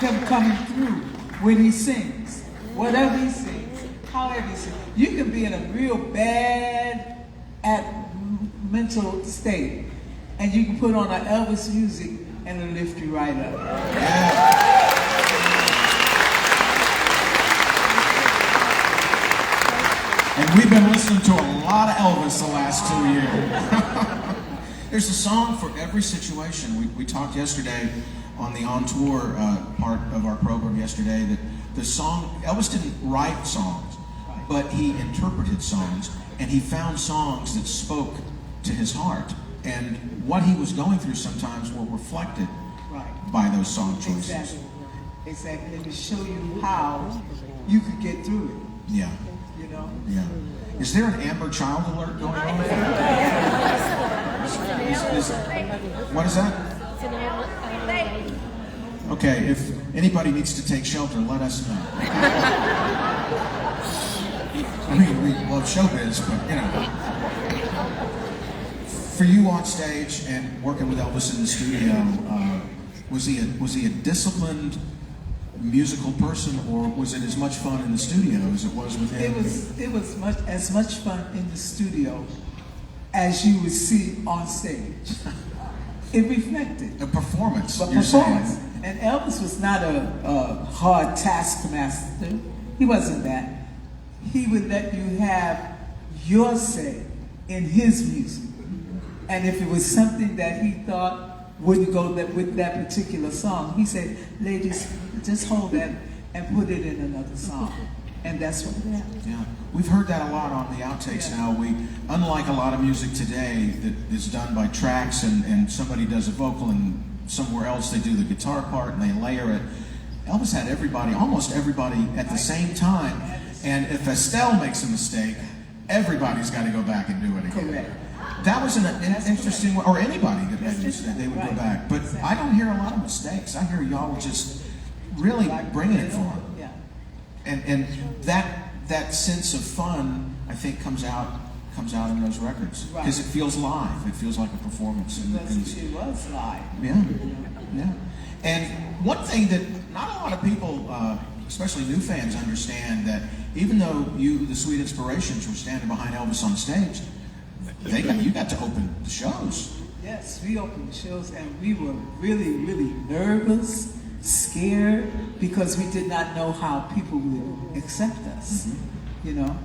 him coming through when he sings. Whatever he sings, however he sings. You can be in a real bad mental state, and you can put on an Elvis music and it'll lift you right up. And we've been listening to a lot of Elvis the last 2 years. There's a song for every situation. We talked yesterday on the on tour part of our program yesterday that the song, Elvis didn't write songs, but he interpreted songs, and he found songs that spoke to his heart. And what he was going through sometimes were reflected by those song choices. Exactly. And to show you how you could get through it. Yeah. You know? Yeah. Is there an Amber Child alert going on? What is that? Okay, if anybody needs to take shelter, let us know. I mean, we love showbiz, but you know. For you on stage and working with Elvis in the studio, Was he a disciplined musical person, or was it as much fun in the studio as it was with him? It was as much fun in the studio as you would see on stage. It reflected A performance. a you're performance. saying. And Elvis was not a hard taskmaster. He wasn't that. He would let you have your say in his music. And if it was something that he thought wouldn't go with that particular song, he said, ladies, just hold that and put it in another song. And that's what happened. Yeah, we've heard that a lot on the outtakes now. Unlike a lot of music today that is done by tracks and somebody does a vocal and somewhere else they do the guitar part and they layer it. Elvis had everybody, almost everybody at the same time. And if Estelle makes a mistake, everybody's got to go back and do it again. Correct. That was an interesting one, or anybody that made a mistake, they would go back. But I don't hear a lot of mistakes. I hear y'all were just really bringing it for him. Yeah. And that sense of fun, I think, comes out in those records because it feels live. It feels like a performance. It was live. Yeah, yeah. And one thing that not a lot of people, especially new fans, understand that even though you, the Sweet Inspirations, were standing behind Elvis on stage, you got to open the shows. Yes, we opened the shows and we were really, really nervous, scared, because we did not know how people would accept us, you know.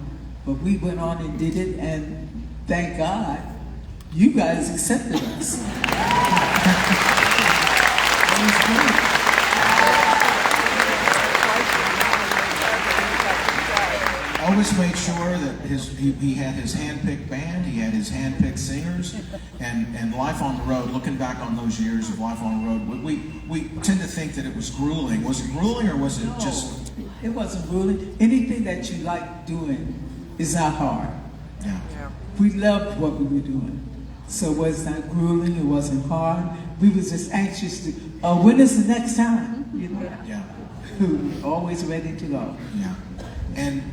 But we went on and did it, and thank God, you guys accepted us. It was good. Always made sure that he had his hand-picked band, he had his hand-picked singers, and Life on the Road, looking back on those years of Life on the Road, we tend to think that it was grueling. Was it grueling or was it just... It wasn't grueling. Anything that you like doing is not hard. Yeah. We loved what we were doing. So it was not grueling, it wasn't hard. We was just anxious to, when is the next time? You know? Yeah. We were always ready to go. Yeah. And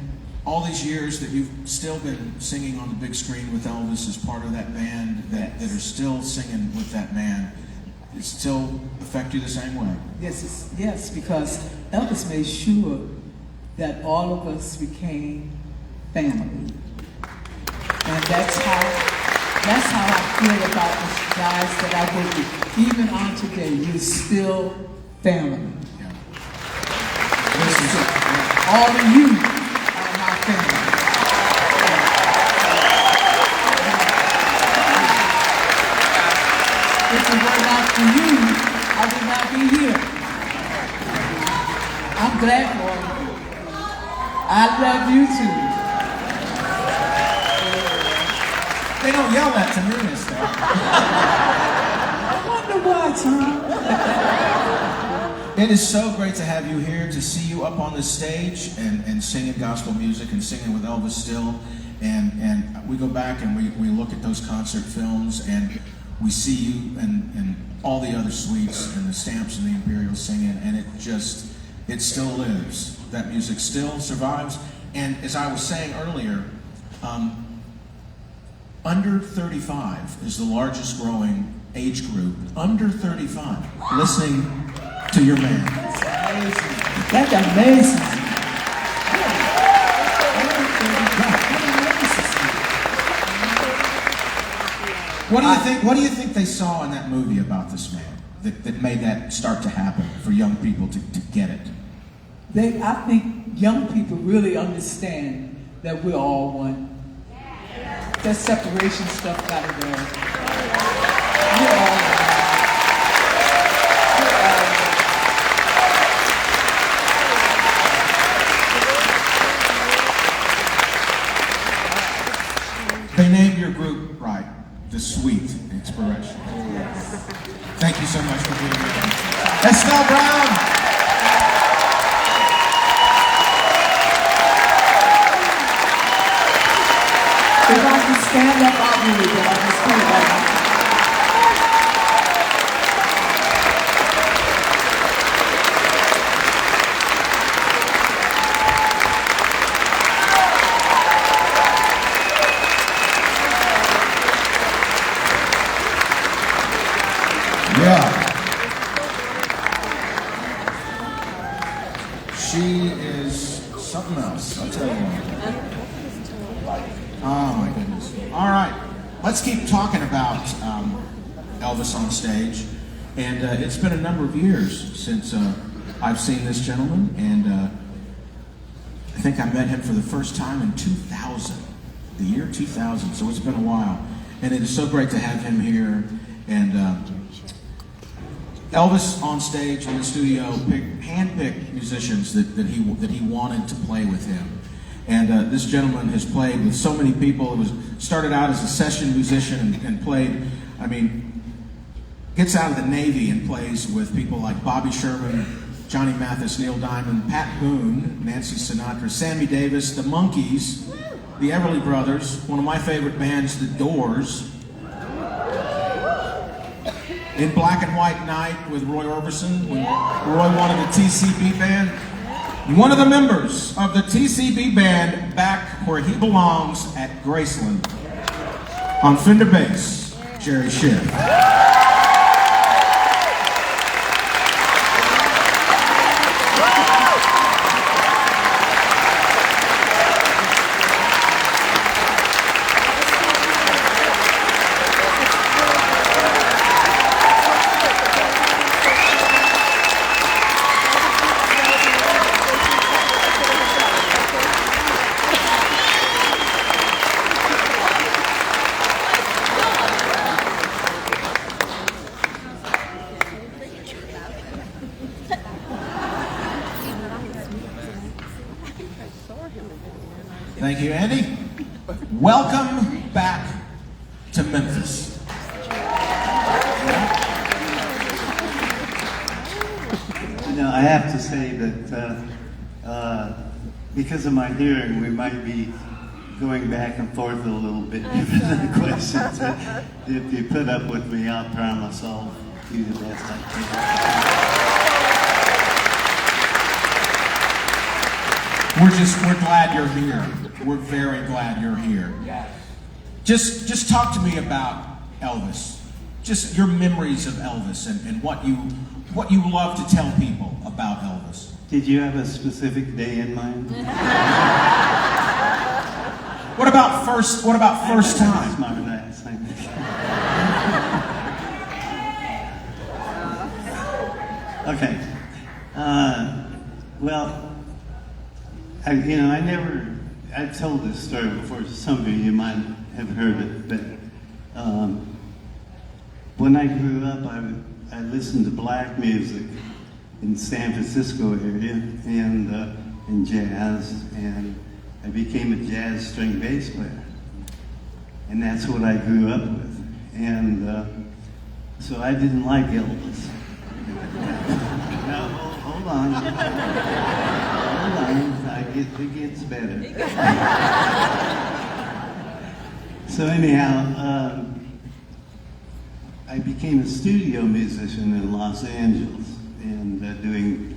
all these years that you've still been singing on the big screen with Elvis as part of that band, that are still singing with that man, it still affect you the same way? Yes, because Elvis made sure that all of us became family. And that's how I feel about the guys that I work with. Even on today, we're still family. Yeah. All of you are my family. If it were not for you, I would not be here. I'm glad for you. I love you too. They don't yell that to me, Estelle. I wonder why, Tom. It is so great to have you here, to see you up on the stage and singing gospel music and singing with Elvis still. And we go back and we look at those concert films and we see you and all the other suites and the Stamps and the Imperials singing, and it still lives. That music still survives. And as I was saying earlier, under 35 is the largest growing age group. Under 35, listening to your man. That's amazing. That's amazing. What do you think they saw in that movie about this man that made that start to happen for young people to get it? I think young people really understand that we're all one. That separation stuff gotta go. We're all one. They named your group right, the Sweet Inspiration. Yes. Thank you so much for being here. Estelle Brown! If I can stand up, I will, but I can stand up. Yeah. let's keep talking about Elvis on stage. And it's been a number of years since I've seen this gentleman, and I think I met him for the first time in 2000, the year 2000, so it's been a while. And it is so great to have him here. And Elvis on stage in the studio handpicked musicians that he wanted to play with him. And this gentleman has played with so many people. Started out as a session musician and played, gets out of the Navy and plays with people like Bobby Sherman, Johnny Mathis, Neil Diamond, Pat Boone, Nancy Sinatra, Sammy Davis, the Monkees, the Everly Brothers, one of my favorite bands, The Doors. In Black and White Night with Roy Orbison, when Roy wanted the TCB band. One of the members of the TCB band back where he belongs at Graceland. On Fender bass, Jerry Scheff. Thank you, Andy. Welcome back to Memphis. I have to say that because of my hearing, we might be going back and forth a little bit given the questions. If you put up with me, I promise I'll do the best I can. We're glad you're here. We're very glad you're here. Just talk to me about Elvis. Just your memories of Elvis and what you love to tell people about Elvis. Did you have a specific day in mind? What about first time? Smart ass, I think. Okay. Well, I've told this story before. Some of you might have heard it, but when I grew up, I listened to black music in San Francisco area and jazz, and I became a jazz string bass player, and that's what I grew up with. And so I didn't like Elvis. Now, hold on. It gets better. So anyhow, I became a studio musician in Los Angeles and doing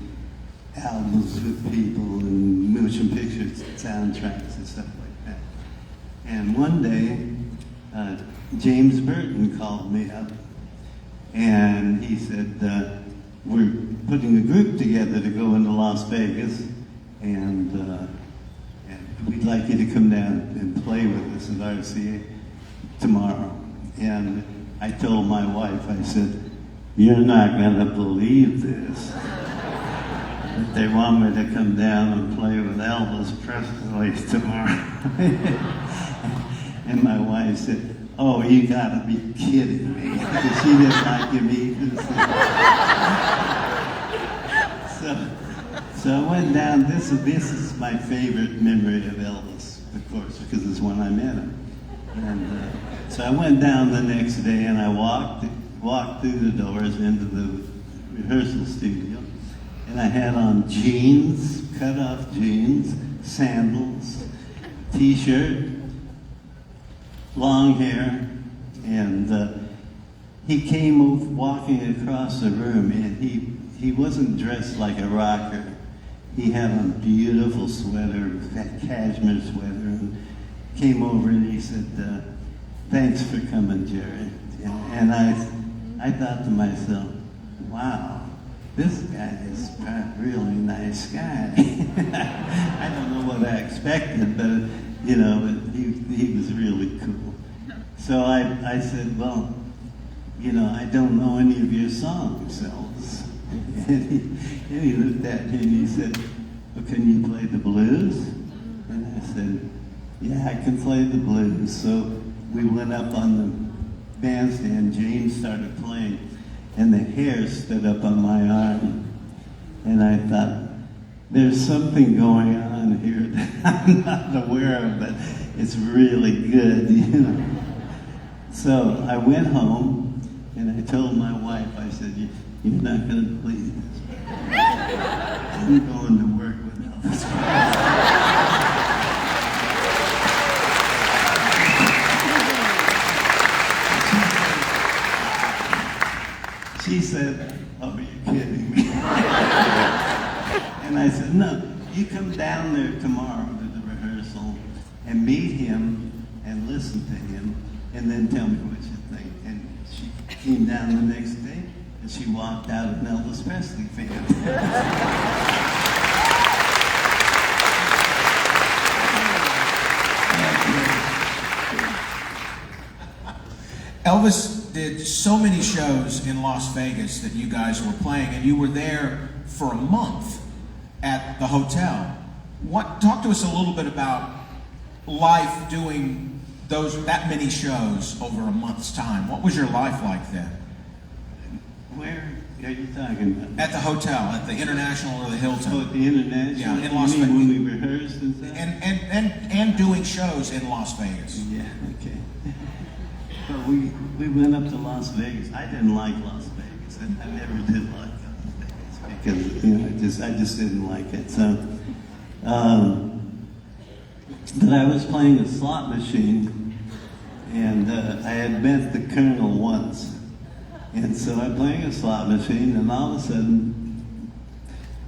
albums with people and motion picture soundtracks and stuff like that. And one day, James Burton called me up and he said, we're putting a group together to go into Las Vegas, and we'd like you to come down and play with us at RCA tomorrow. And I told my wife, I said, you're not going to believe this, but they want me to come down and play with Elvis Presley tomorrow. And my wife said, oh, you got to be kidding me, because she didn't like him either. So I went down. This is my favorite memory of Elvis, of course, because it's when I met him. And so I went down the next day and I walked through the doors into the rehearsal studio, and I had on jeans, cut-off jeans, sandals, t-shirt, long hair, and he came walking across the room, and he wasn't dressed like a rocker. He had on a beautiful sweater, cashmere sweater, and came over and he said, thanks for coming, Jerry. And I thought to myself, wow, this guy is a really nice guy. I don't know what I expected, but he was really cool. So I said, well, you know, I don't know any of your songs, Elvis. And he looked at me and he said, well, can you play the blues? And I said, yeah, I can play the blues. So we went up on the bandstand, James started playing, and the hair stood up on my arm. And I thought, there's something going on here that I'm not aware of, but it's really good, you know. So I went home, and I told my wife, I said, you're not going to believe this. I'm going to work with Elvis. She said, oh, are you kidding me? And I said, no, you come down there tomorrow to the rehearsal and meet him and listen to him and then tell me what you think. And she came down the next day and she walked out an Elvis Presley fan. Elvis did so many shows in Las Vegas that you guys were playing, and you were there for a month at the hotel. Talk to us a little bit about life doing that many shows over a month's time. What was your life like then? Where are you talking about? At the hotel, at the International or the Hilton. Oh, at the International? Yeah, in Las Vegas. Vegas. When we rehearsed and stuff? And doing shows in Las Vegas. Yeah, okay. But we went up to Las Vegas. I didn't like Las Vegas. I never did like Las Vegas because, you know, I just didn't like it. So, but I was playing a slot machine, and I had met the Colonel once. And so I'm playing a slot machine, and all of a sudden,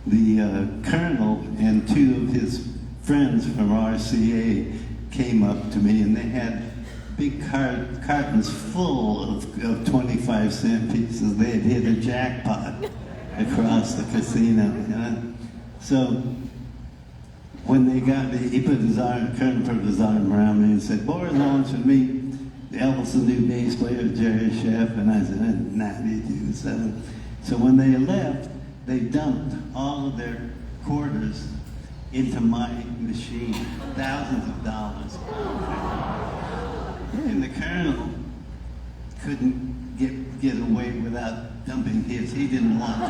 the Colonel and two of his friends from RCA came up to me, and they had big cartons full of 25-cent pieces. They had hit a jackpot across the casino. You know? So when they got me, Colonel put his arm around me and said, "Boys, I want you to meet Elvis, the new bass player, Jerry Scheff." And I said, "Nah, you do." So when they left, they dumped all of their quarters into my machine, thousands of dollars. And the Colonel couldn't get away without dumping his. He didn't want to.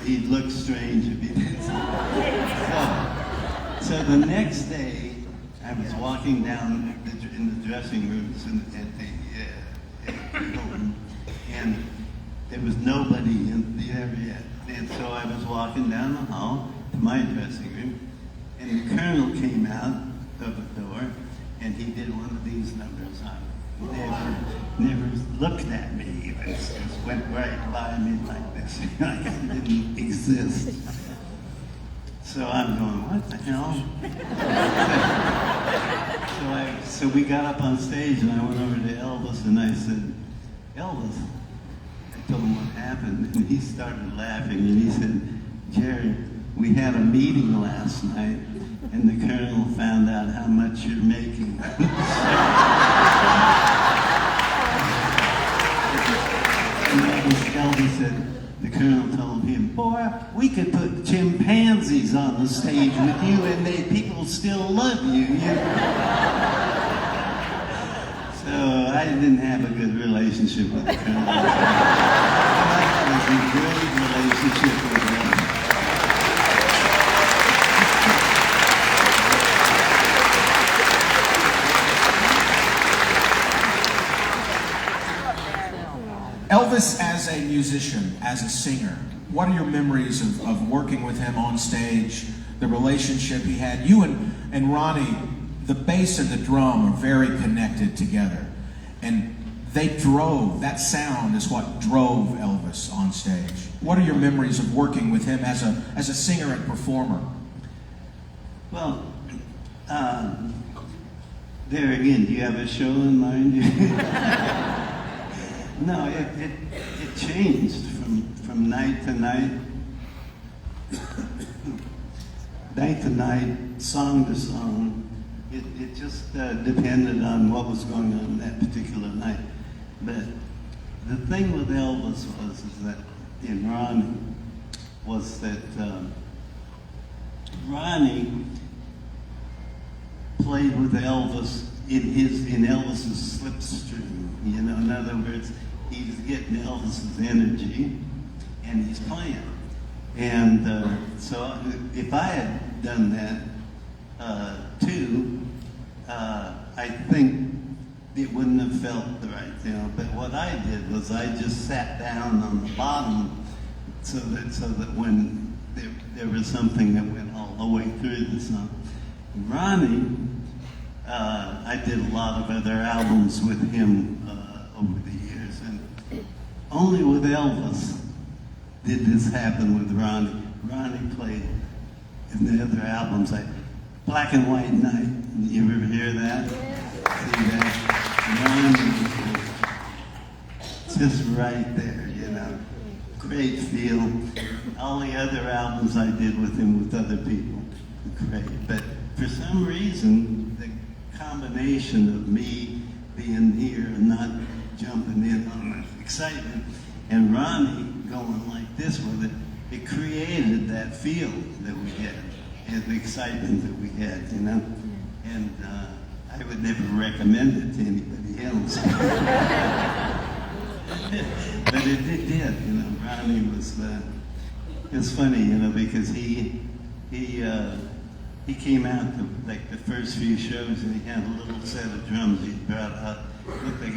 He'd look strange if he did. So the next day, I was walking down in the dressing rooms at the Hilton, and there was nobody in there yet. And so I was walking down the hall to my dressing room, and the Colonel came out of the door, and he did one of these numbers on never looked at me. He just went right by me like this, like I didn't exist. So I'm going, what the hell? So we got up on stage, and I went over to Elvis, and I said, "Elvis," I told him what happened, and he started laughing, and he said, "Jerry, we had a meeting last night, and the Colonel found out how much you're making." And Elvis said, the Colonel told him, "Boy, we could put chimpanzees on the stage with you, and people still love you." So I didn't have a good relationship with the Colonel. That was a great relationship with him. Elvis as a musician, as a singer, what are your memories of working with him on stage, the relationship he had? You and Ronnie, the bass and the drum are very connected together. And that sound is what drove Elvis on stage. What are your memories of working with him as a singer and performer? Well, there again, do you have a show in mind? No, it changed from night to night. night to night, song to song. It just depended on what was going on that particular night. But the thing with Elvis was is that in Ronnie was that Ronnie played with Elvis in Elvis's slipstream. You know, in other words, he's getting Elvis's energy, and he's playing. And so if I had done that too, I think it wouldn't have felt right, you know. But what I did was I just sat down on the bottom so that when there was something that went all the way through the song. Ronnie, I did a lot of other albums with him over the years, and only with Elvis did this happen with Ronnie. Ronnie played in the other albums, like Black and White Night. You ever hear that? See that? Ronnie was just right there, you know. Great feel. All the other albums I did with him with other people, great. But for some reason, the combination of me being here and not jumping in on the excitement, and Ronnie going like this with it, it created that feel that we had, and the excitement that we had, you know. And I would never recommend it to anybody else. But it did, you know. Ronnie was, it's funny, you know, because he came out to like the first few shows, and he had a little set of drums he brought out. Looked like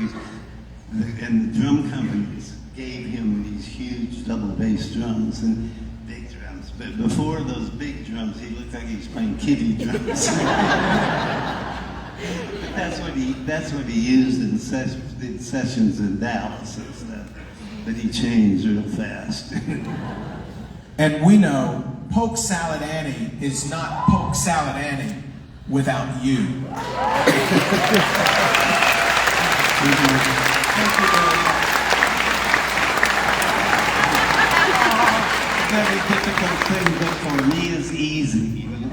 and the drum companies gave him these huge double bass drums and big drums. But before those big drums, he looked like he was playing kiddie drums. But that's what he used in sessions in Dallas and stuff. But he changed real fast. And we know Polk Salad Annie is not Polk Salad Annie without you. Very difficult thing, but for me is easy, you know.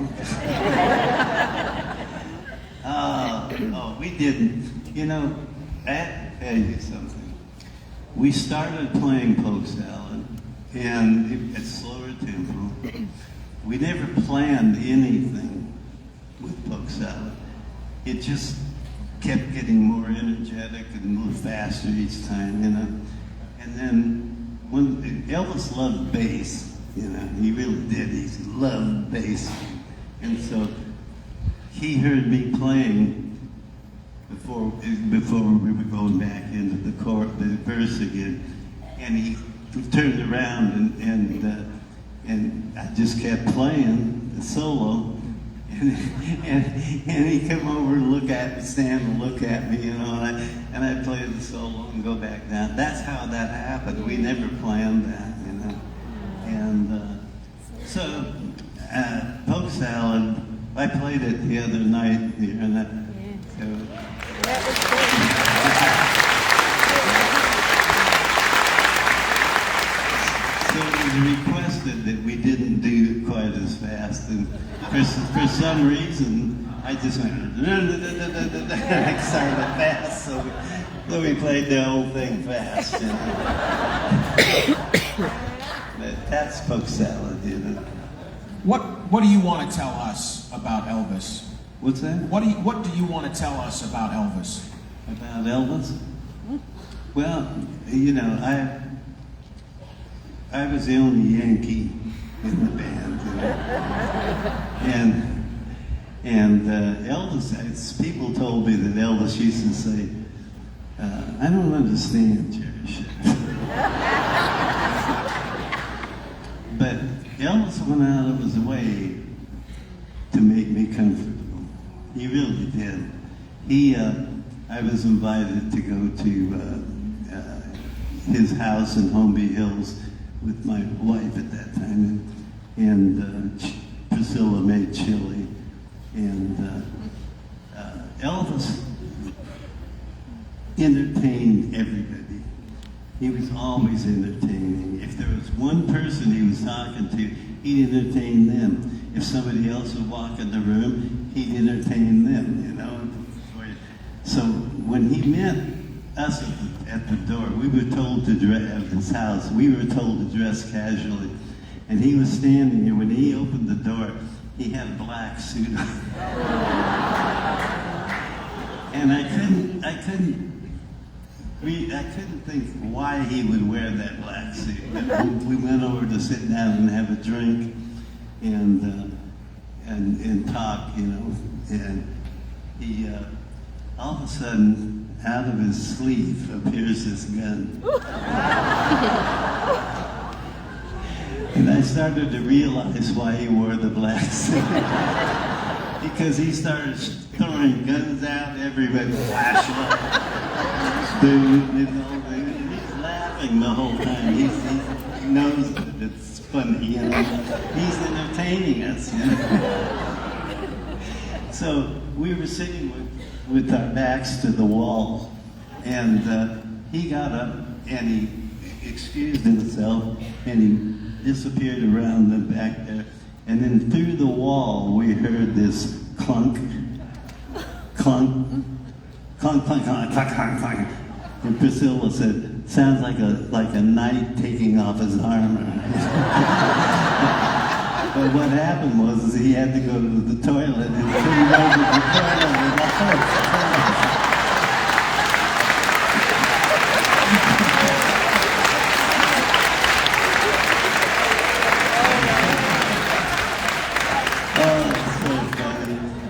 We didn't. You know, I have to tell you something. We started playing Polk Salad, and it's slower tempo. We never planned anything with Polk Salad. It just kept getting more energetic and more faster each time, you know. And then when Elvis loved bass, you know, he really did. He loved bass, and so he heard me playing before we were going back into the verse again, and he turned around and I just kept playing the solo, and he come over and stand and look at me, you know, and I played the solo and go back down. That's how that happened. We never planned that, you know. And so Polk Salad, I played it the other night here, and That was great. So it was requested that we didn't do it quite as fast, and for some reason, I just went, I started fast, so we played the whole thing fast, you know. But that's Polk Salad, you know. What do you want to tell us about Elvis? What's that? What do you want to tell us about Elvis? About Elvis? Well, you know, I was the only Yankee in the band, you know. And Elvis, people told me that Elvis used to say, I don't understand your shit. But Elvis went out of his way to make me comfortable. He really did. I was invited to go to his house in Holmby Hills with my wife at that time, and Priscilla made chili, and Elvis entertained everybody. He was always entertaining. If there was one person he was talking to, he'd entertain them. If somebody else would walk in the room, he'd entertain them, you know. So when he met us at the door, we were told to dress at his house. We were told to dress casually. And he was standing there. When he opened the door, he had a black suit on. And I couldn't think why he would wear that black suit. But we went over to sit down and have a drink and talk, you know. And he all of a sudden, out of his sleeve appears this gun. And I started to realize why he wore the black suit. Because he started throwing guns out everywhere, flashlights. He's laughing the whole time. He knows that it's funny, you know. He's entertaining us, you know. So we were sitting with our backs to the wall, and he got up and he excused himself and he disappeared around the back there. And then through the wall, we heard this clunk, clunk, clunk, clunk, clunk, clunk, clunk, clunk. And Priscilla said, "Sounds like a knight taking off his armor." But what happened was he had to go to the toilet and couldn't go to the toilet without.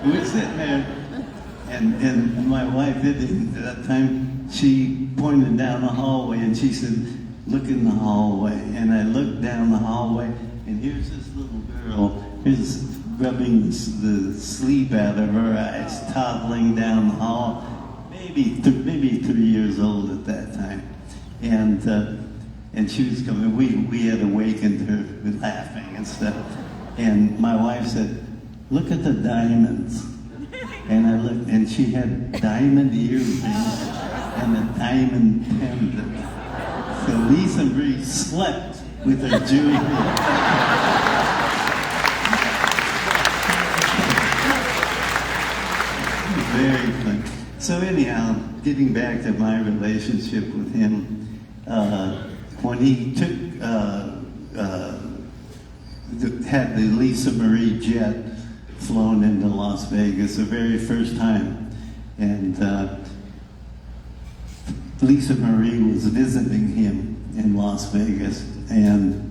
We're sitting there, and my wife did it at that time. She pointed down the hallway and she said, "Look in the hallway." And I looked down the hallway, and here's this little girl, who's rubbing the sleep out of her eyes, toddling down the hall, maybe 3 years old at that time. And she was coming. We had awakened her with laughing and stuff. And my wife said, "Look at the diamonds." And I looked, and she had diamond earrings and a diamond pendant. So Lisa Marie slept with her jewelry. Very fun. So anyhow, getting back to my relationship with him, when he had the Lisa Marie jet flown into Las Vegas the very first time, and Lisa Marie was visiting him in Las Vegas, and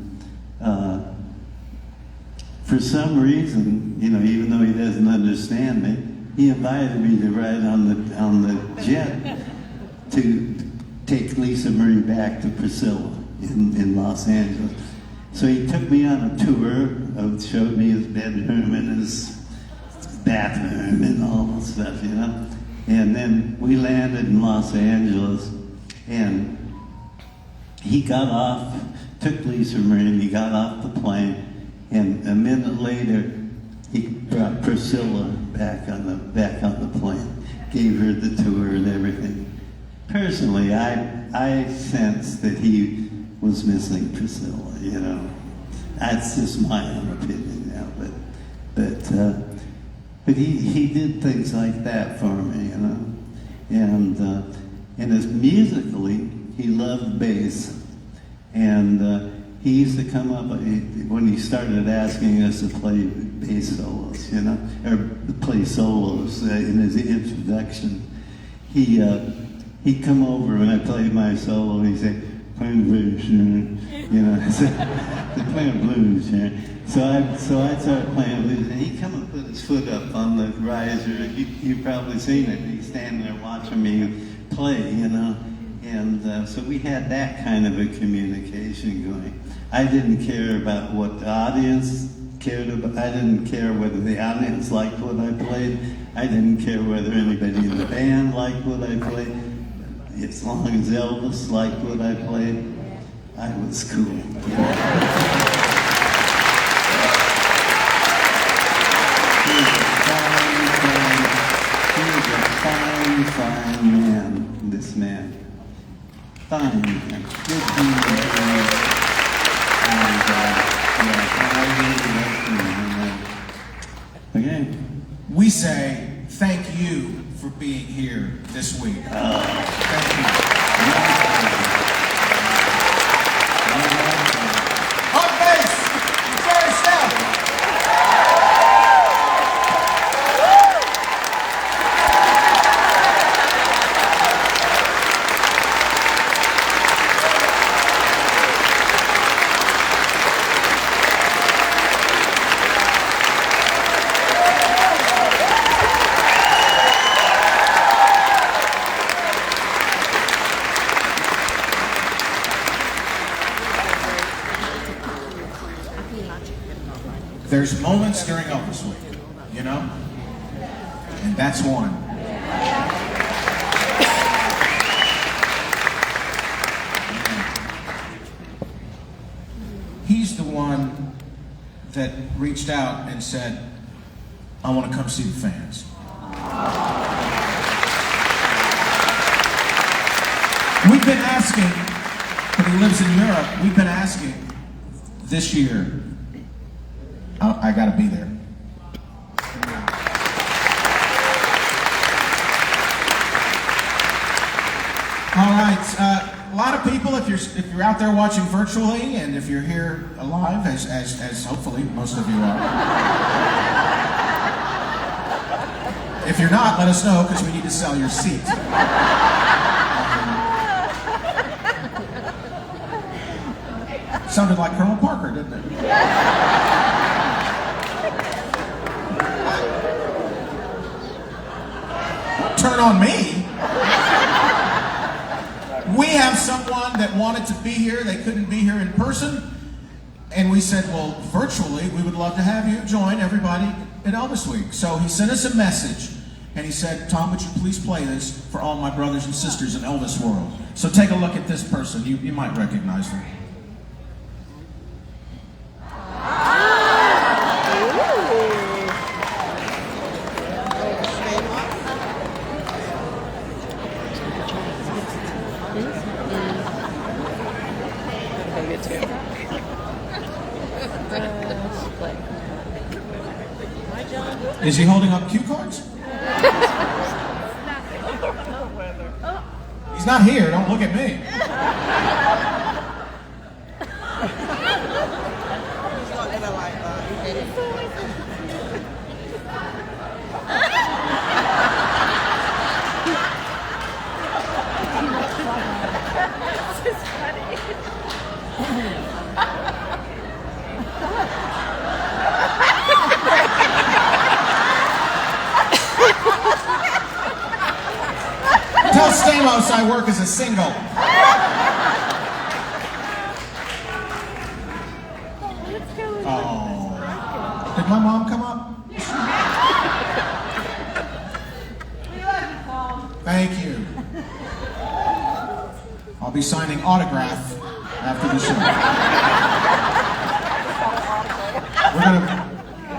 for some reason, you know, even though he doesn't understand me, he invited me to ride on the jet to take Lisa Marie back to Priscilla in Los Angeles. So he took me on a tour, showed me his bedroom and his bathroom and all that stuff, you know. And then we landed in Los Angeles, and he got off, took Lisa Marie, and he got off the plane, and a minute later, he brought Priscilla back on the plane, gave her the tour and everything. Personally, I sensed that he was missing Priscilla, you know. That's just my own opinion now, but he did things like that for me, you know. And as musically, he loved bass, and he used to come up when he started asking us to play bass solos, you know, or play solos in his introduction. He'd come over when I played my solo, and he'd say, "Playing blues, you know." I said, "They're playing blues here." So I started playing blues, and he'd come and put his foot up on the riser. You've probably seen it. He's standing there watching me play, you know. And so we had that kind of a communication going. I didn't care about what the audience cared about. I didn't care whether the audience liked what I played. I didn't care whether anybody in the band liked what I played. As long as Elvis liked what I played, I was cool. You know? He was a fine man, this man. Fine man. Good human being. say thank you for being here this week. Thank you. On bass, Jerry Scheff. There's moments during Elvis Week, you know? And that's one. He's the one that reached out and said, I want to come see the fans. We've been asking, but he lives in Europe, we've been asking this year, I gotta be there. All right, a lot of people, if you're out there watching virtually, and if you're here alive, as hopefully most of you are. If you're not, let us know, because we need to sell your seat. Sounded like Colonel Parker, didn't it? Turn on me. We have someone that wanted to be here. They couldn't be here in person. And we said, well, virtually, we would love to have you join everybody at Elvis Week. So he sent us a message. And he said, Tom, would you please play this for all my brothers and sisters in Elvis world? So take a look at this person. You might recognize them. Is he holding up cue cards? He's not here, don't look at me. Tell Stamos I work as a single. Oh. Did my mom come up? Thank you. I'll be signing autograph after the show.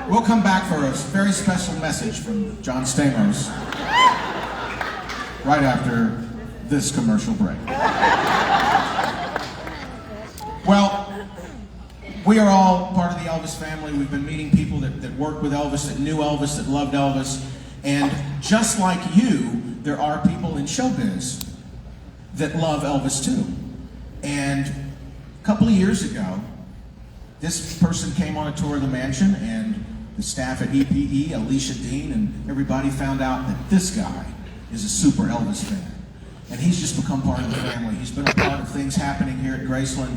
We'll come back for a very special message from John Stamos right after this commercial break. Well, we are all part of the Elvis family. We've been meeting people that worked with Elvis, that knew Elvis, that loved Elvis. And just like you, there are people in showbiz that love Elvis too. And a couple of years ago, this person came on a tour of the mansion, and the staff at EPE, Alicia Dean, and everybody found out that this guy is a super Elvis fan. And he's just become part of the family. He's been a part of things happening here at Graceland.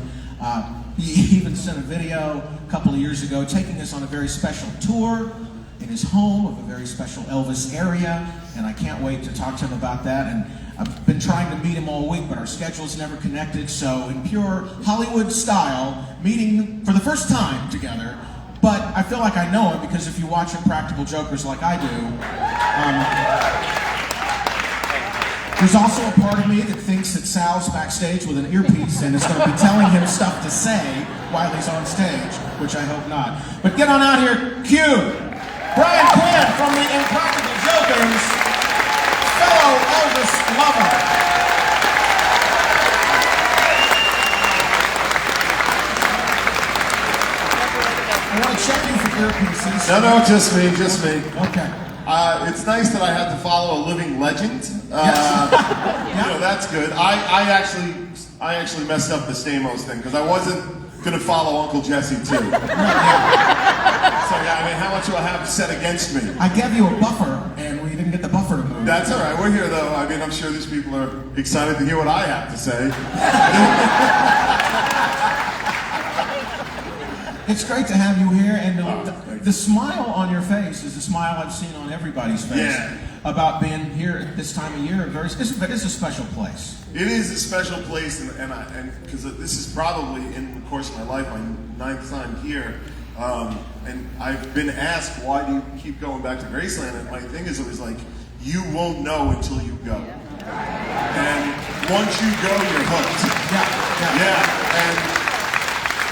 He even sent a video a couple of years ago taking us on a very special tour in his home of a very special Elvis area, and I can't wait to talk to him about that. And I've been trying to meet him all week, but our schedules never connected, so in pure Hollywood style, meeting for the first time together. But I feel like I know him, because if you watch Impractical Jokers like I do, there's also a part of me that thinks that Sal's backstage with an earpiece and is going to be telling him stuff to say while he's on stage, which I hope not. But get on out here, Q! Brian Quinn from the Impractical Jokers, fellow Elvis lover. I want to check you for earpieces. No, just me. Okay. It's nice that I had to follow a living legend. You know, that's good. I actually messed up the Stamos thing because I wasn't gonna follow Uncle Jesse too. So yeah, I mean, how much do I have set against me? I gave you a buffer, and we didn't get the buffer to move. That's all right. We're here though. I mean, I'm sure these people are excited to hear what I have to say. It's great to have you here, and the smile on your face is the smile I've seen on everybody's face about being here at this time of year. But it's a special place. It is a special place, and because this is probably in the course of my life my 9th time here, and I've been asked, why do you keep going back to Graceland? And my thing is always like, you won't know until you go. And once you go, you're hooked. Yeah.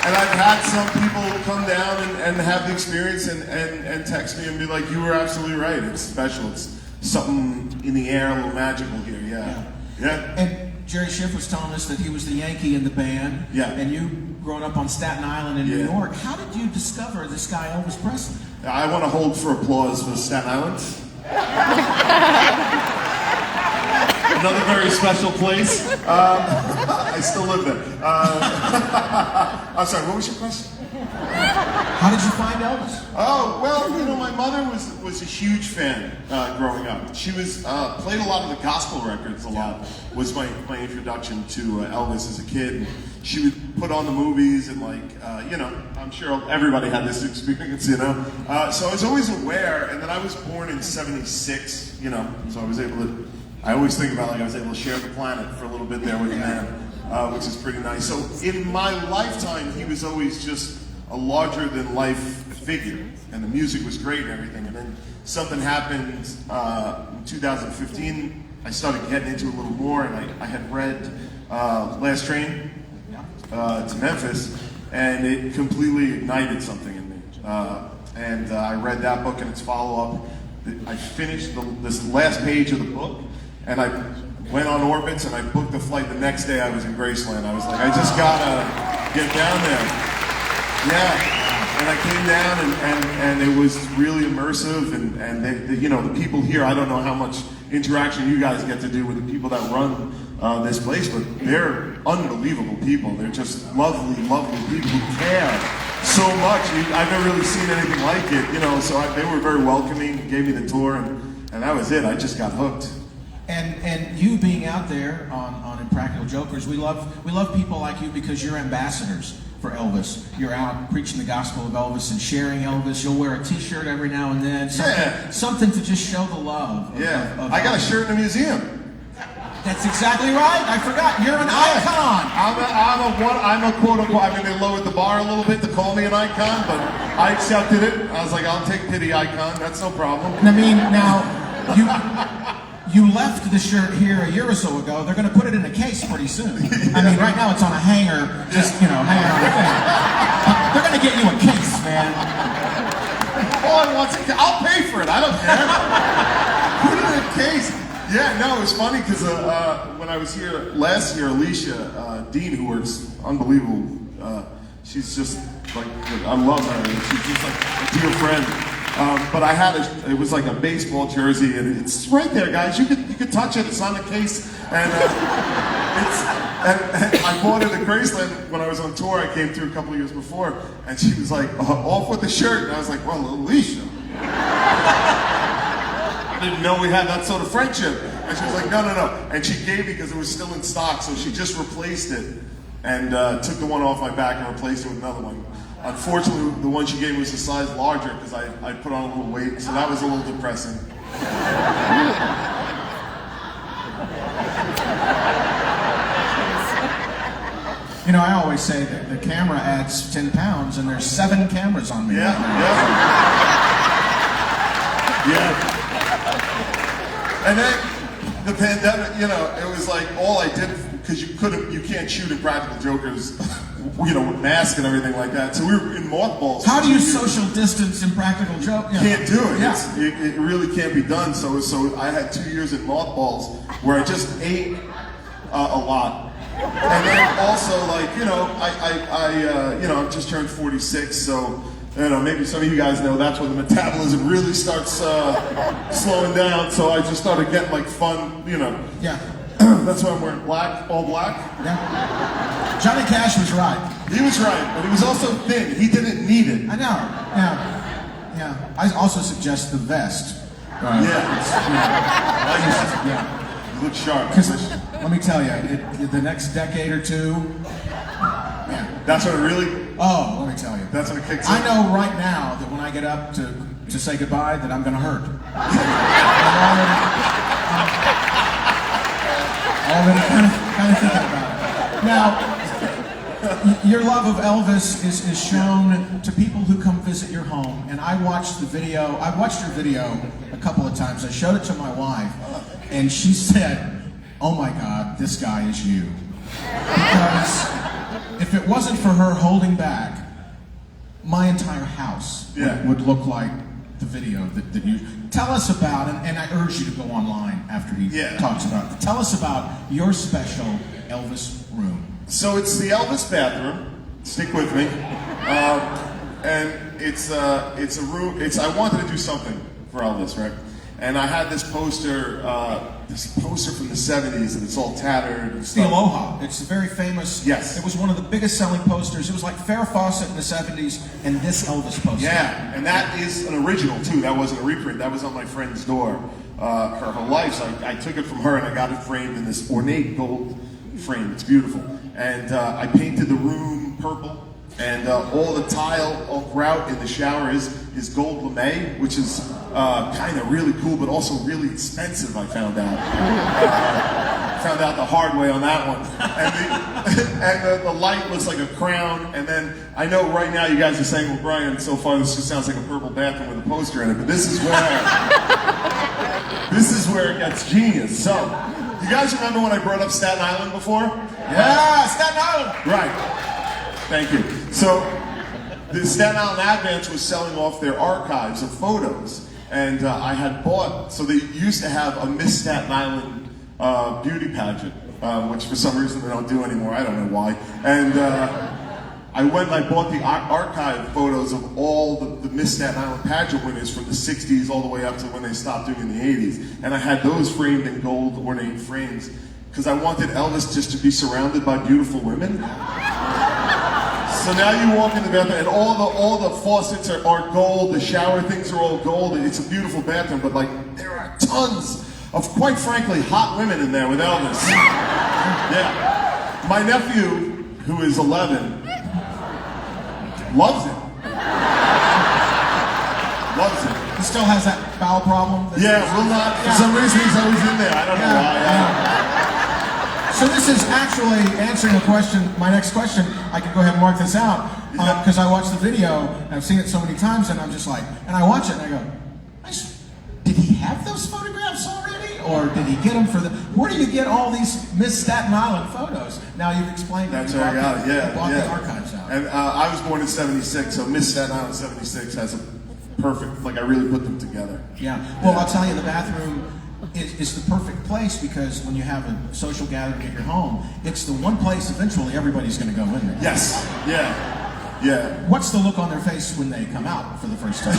And I've had some people come down and have the experience and text me and be like, you were absolutely right. It's special. It's something in the air, a little magical here. Yeah. And Jerry Scheff was telling us that he was the Yankee in the band. Yeah. And you growing up on Staten Island in New York. How did you discover this guy Elvis Presley? I want to hold for applause for Staten Island. Another very special place. I still live there. I'm sorry, what was your question? How did you find Elvis? Oh, well, you know, my mother was a huge fan growing up. She was played a lot of the gospel records a lot, was my introduction to Elvis as a kid. She would put on the movies and you know, I'm sure everybody had this experience, you know. So I was always aware, and then I was born in '76, you know, so I was able to, I always think about I was able to share the planet for a little bit there with the man, which is pretty nice. So in my lifetime, he was always just a larger than life figure, and the music was great and everything. And then something happened in 2015. I started getting into it a little more, and I had read Last Train to Memphis, and it completely ignited something in me. And I read that book and its follow-up. I finished this last page of the book, and I went on orbits, and I booked a flight the next day. I was in Graceland. I was like, I just gotta get down there. Yeah, and I came down, and it was really immersive, and you know, the people here, I don't know how much interaction you guys get to do with the people that run this place, but they're unbelievable people. They're just lovely, lovely people who care so much. I've never really seen anything like it, you know, so they were very welcoming, gave me the tour, and that was it. I just got hooked. And you being out there on Impractical Jokers, we love people like you because you're ambassadors for Elvis. You're out preaching the gospel of Elvis and sharing Elvis. You'll wear a t-shirt every now and then. Something to just show the love. Of I got a shirt in the museum. That's exactly right. I forgot. You're an icon. I'm a quote unquote. I mean, they lowered the bar a little bit to call me an icon, but I accepted it. I was like, I'll take pity, icon. That's no problem. And I mean, now you left the shirt here a year or so ago. They're going to put it in a case pretty soon. I mean, right now it's on a hanger, just hanging on the thing. They're going to get you a case, man. All I want is I'll pay for it. I don't care. Put it in a case. Yeah, no, it was funny because when I was here last year, Alicia Dean, who works unbelievable, she's just like, I love her. She's just like a dear friend. But I had it was like a baseball jersey, and it's right there, guys. You could touch it. It's on the case, and I bought it at Graceland when I was on tour. I came through a couple of years before, and she was like, off with the shirt, and I was like, well, Alicia. I didn't know we had that sort of friendship. And she was like, no. And she gave me because it was still in stock, so she just replaced it and took the one off my back and replaced it with another one. Unfortunately, the one she gave me was a size larger because I put on a little weight, so that was a little depressing. You know, I always say that the camera adds 10 pounds, and there's 7 cameras on me. Yeah. And then the pandemic, you know, it was like all I did, because you can't shoot Impractical Jokers, you know, with masks and everything like that. So we were in mothballs. How do you social distance Impractical Jokers? Can't do it. Yeah. It really can't be done. So I had 2 years in mothballs where I just ate a lot. And then also, like, you know, I just turned 46, so You know, maybe some of you guys know that's when the metabolism really starts slowing down. So I just started getting like fun, you know. Yeah. That's why I'm wearing black, all black. Yeah. Johnny Cash was right. He was right, but he was also thin. He didn't need it. I know. Yeah. I also suggest the vest. Yeah. Yeah. You look sharp. Because let me tell you, the next decade or two, man. That's what it really. Oh, let me tell you. That's when it kicks in. I know right now that when I get up to say goodbye, that I'm going to hurt. I'm already kind of thinking about it. Now, your love of Elvis is shown to people who come visit your home, and I watched the video. I watched your video a couple of times. I showed it to my wife, and she said, "Oh my God, this guy is you." Because if it wasn't for her holding back, my entire house would look like the video that you tell us about, and I urge you to go online after he talks about it. Tell us about your special Elvis room. So it's the Elvis bathroom. Stick with me. And it's a room. I wanted to do something for Elvis, right? And I had this poster from the '70s, and it's all tattered. It's the Aloha. It's very famous. Yes. It was one of the biggest selling posters. It was like Farrah Fawcett in the '70s, and this Elvis poster. Yeah, and that is an original too. That wasn't a reprint. That was on my friend's door. Her life. So I took it from her, and I got it framed in this ornate gold frame. It's beautiful. And I painted the room purple, and all the tile, all grout in the shower is gold lame, which is kind of really cool, but also really expensive. I found out. Found out the hard way on that one. And the light looks like a crown. And then I know right now you guys are saying, "Well, Brian, so far this just sounds like a purple bathroom with a poster in it." But this is where it gets genius. So, you guys remember when I brought up Staten Island before? Yeah, Staten Island. Right. Thank you. So, the Staten Island Advance was selling off their archives of photos, and I had bought. So they used to have a Miss Staten Island beauty pageant, which for some reason they don't do anymore. I don't know why. And I went and I bought the archive photos of all the Miss Staten Island pageant winners from the '60s all the way up to when they stopped doing in the '80s, and I had those framed in gold ornate frames because I wanted Elvis just to be surrounded by beautiful women. So now you walk in the bathroom, and all the faucets are gold. The shower things are all gold. It's a beautiful bathroom, but like there are tons of, quite frankly, hot women in there with Elvis. Yeah, my nephew, who is 11, loves it. Loves it. He still has that bowel problem. Yeah, will not. For some reason, he's always in there. I don't know why. So this is actually answering a question, my next question. I can go ahead and mark this out because I watched the video and I've seen it so many times, and I'm just like, and I watch it and I go, did he have those photographs already, or did he get them for the? Where do you get all these Miss Staten Island photos? Now you've explained that. That's where I got it. Yeah, you bought the archives out. And I was born in '76, so Miss Staten Island '76 has a perfect. Like I really put them together. Yeah. Well, I'll tell you, the bathroom is the perfect place because when you have a social gathering at your home, it's the one place eventually everybody's going to go in there. Yes. Yeah. Yeah. What's the look on their face when they come out for the first time?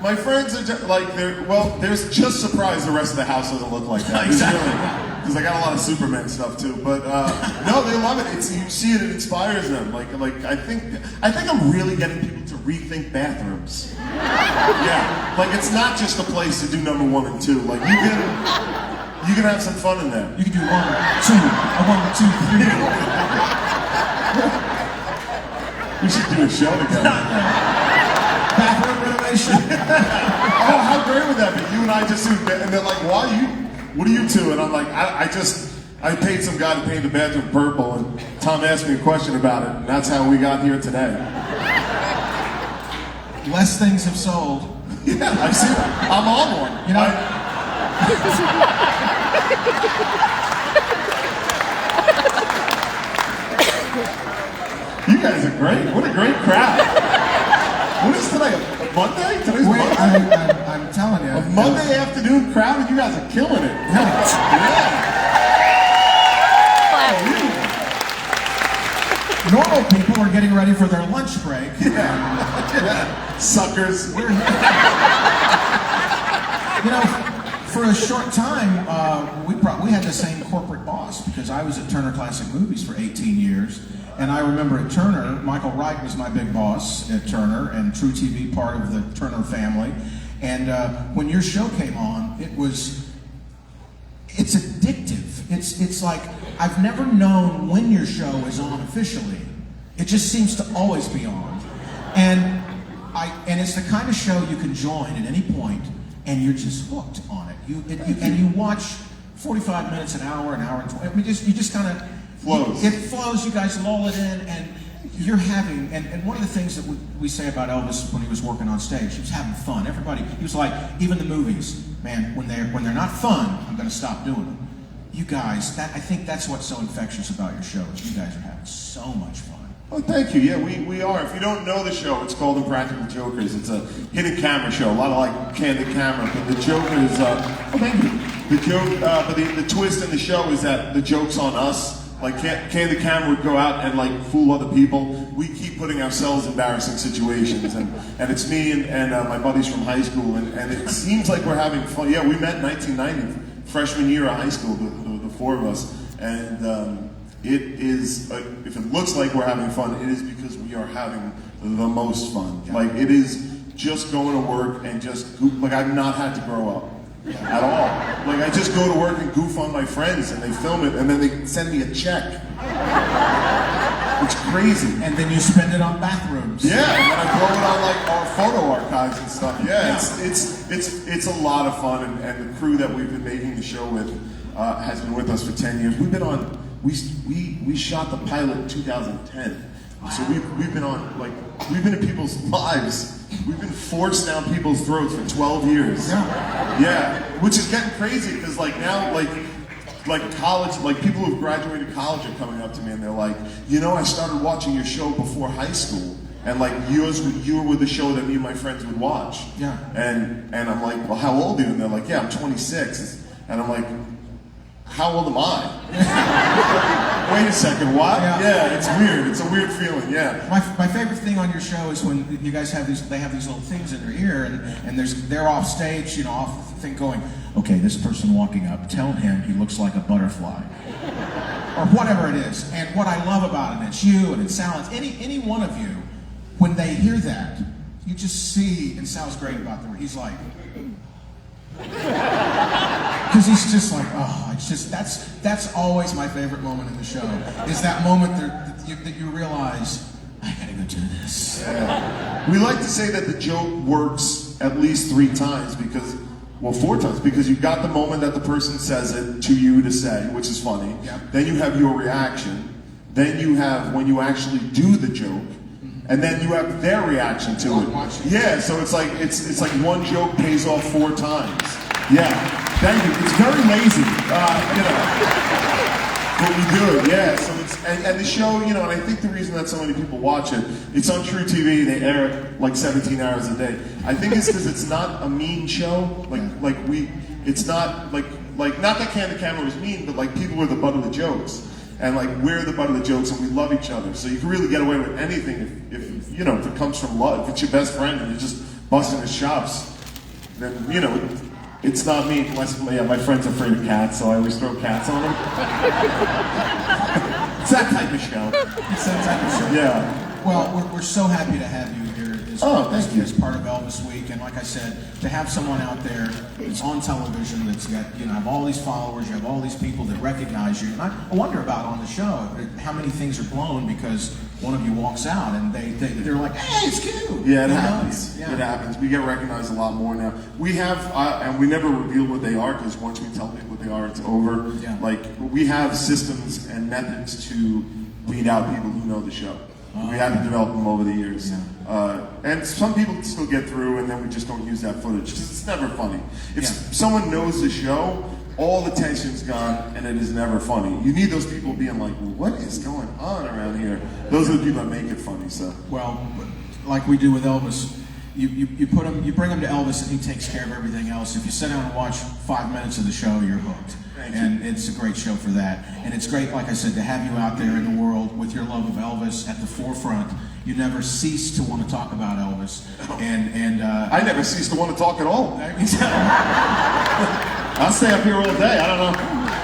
My friends are just, like, they're just surprised the rest of the house doesn't look like that. Exactly. Because I got a lot of Superman stuff too. But no, they love it. You see it inspires them. Like I think I'm really getting people to rethink bathrooms. Yeah, like it's not just a place to do number 1 and 2. Like you can have some fun in there. You can do 1, 2, 1, 2, 3. We should do a show together. Bathroom renovation. Oh, how great would that be? You and I just do, and they're like, "Why what are you two?" And I'm like, I paid some guy to paint the bathroom purple, and Tom asked me a question about it, and that's how we got here today. Less things have sold. Yeah, I see. I'm on one. You know. You guys are great. What a great crowd. What is today? A Monday? Today's Monday. I'm telling you. A Monday afternoon crowd, and you guys are killing it. Yeah. Normal people are getting ready for their lunch break. Suckers. You know, for a short time, we had the same corporate boss because I was at Turner Classic Movies for 18 years. And I remember at Turner, Michael Wright was my big boss at Turner, and True TV part of the Turner family. And when your show came on, it's addictive. It's like, I've never known when your show is on officially. It just seems to always be on. And it's the kind of show you can join at any point, and you're just hooked on it. And you watch 45 minutes, an hour and 20. I mean, you just kind of flows. It flows. You guys lull it in, and you're having. And one of the things that we say about Elvis when he was working on stage, he was having fun. Everybody, he was like, even the movies, man. When they're not fun, I'm going to stop doing them. You guys, I think that's what's so infectious about your show. Is you guys are having so much fun. Oh, thank you. Yeah, we are. If you don't know the show, it's called Impractical Jokers. It's a hidden camera show. A lot of like candid camera. But the joke is, thank you. The joke, but the twist in the show is that the joke's on us. Like candid camera would go out and like fool other people. We keep putting ourselves in embarrassing situations, and it's me and my buddies from high school, and it seems like we're having fun. Yeah, we met in 1990, freshman year of high school, the four of us, and. It is, if it looks like we're having fun, it is because we are having the most fun. Yeah. Like, it is just going to work and just, like, I've not had to grow up at all. Like, I just go to work and goof on my friends, and they film it, and then they send me a check. It's crazy. And then you spend it on bathrooms. Yeah, and then I throw it on, like, our photo archives and stuff. Yeah, it's a lot of fun, and the crew that we've been making the show with has been with us for 10 years. We've been on... We shot the pilot in 2010. Wow. So we've been on, like, we've been in people's lives. We've been forced down people's throats for 12 years. Yeah, which is getting crazy because like now, like college, like people who've graduated college are coming up to me and they're like, you know, I started watching your show before high school. And like you were with the show that me and my friends would watch. Yeah. And I'm like, well, how old are you? And they're like, yeah, I'm 26. And I'm like, how old am I? Wait a second, what? Yeah, it's weird. It's a weird feeling, yeah. My favorite thing on your show is when you guys have these little things in their ear, and they're off stage, you know, off the thing going, okay, this person walking up, tell him he looks like a butterfly. Or whatever it is. And what I love about it, it's you and it's Sal, it's any one of you, when they hear that, you just see, and Sal's great about that, he's like, because he's just like, oh, it's just, that's always my favorite moment in the show, is that moment that you realize, I gotta go do this. Yeah. We like to say that the joke works at least 3 times because, well, 4 times, because you've got the moment that the person says it to you to say, which is funny. Yeah. Then you have your reaction. Then you have when you actually do the joke. And then you have their reaction to it. Yeah, so it's like one joke pays off 4 times. Yeah, thank you. It's very lazy, you know, but we do it. Yeah, so it's and the show, you know, and I think the reason that so many people watch it, it's on True TV. They air it like 17 hours a day. I think it's because it's not a mean show. It's not like not that Candid Camera was mean, but like people were the butt of the jokes. And like we're the butt of the jokes, and we love each other. So you can really get away with anything if you know, if it comes from love. If it's your best friend and you're just busting his chops, then you know it's not me. My friend's afraid of cats, so I always throw cats on him. It's that type of show. It's that type of show. Yeah. Well, we're so happy to have you here thank you. as part of Elvis Week, and like I said, to have someone out there that's on television that's got, you know, have all these followers, you have all these people that recognize you. And I wonder about on the show how many things are blown because one of you walks out and they're like, hey, it's cute. Yeah, it happens. Yeah. It happens. We get recognized a lot more now. We have, and we never reveal what they are because once we tell people what they are, it's over. Yeah. Like we have systems and methods to weed out people who know the show. We had to develop them over the years. Yeah. And some people still get through, and then we just don't use that footage because it's never funny. If someone knows the show, all the tension's gone, and it is never funny. You need those people being like, well, what is going on around here? Those are the people that make it funny. So, well, like we do with Elvis, you bring him to Elvis and he takes care of everything else. If you sit down and watch 5 minutes of the show, you're hooked. And it's a great show for that. And it's great, like I said, to have you out there in the world with your love of Elvis at the forefront. You never cease to want to talk about Elvis. And I never cease to want to talk at all. I'll stay up here all day. I don't know.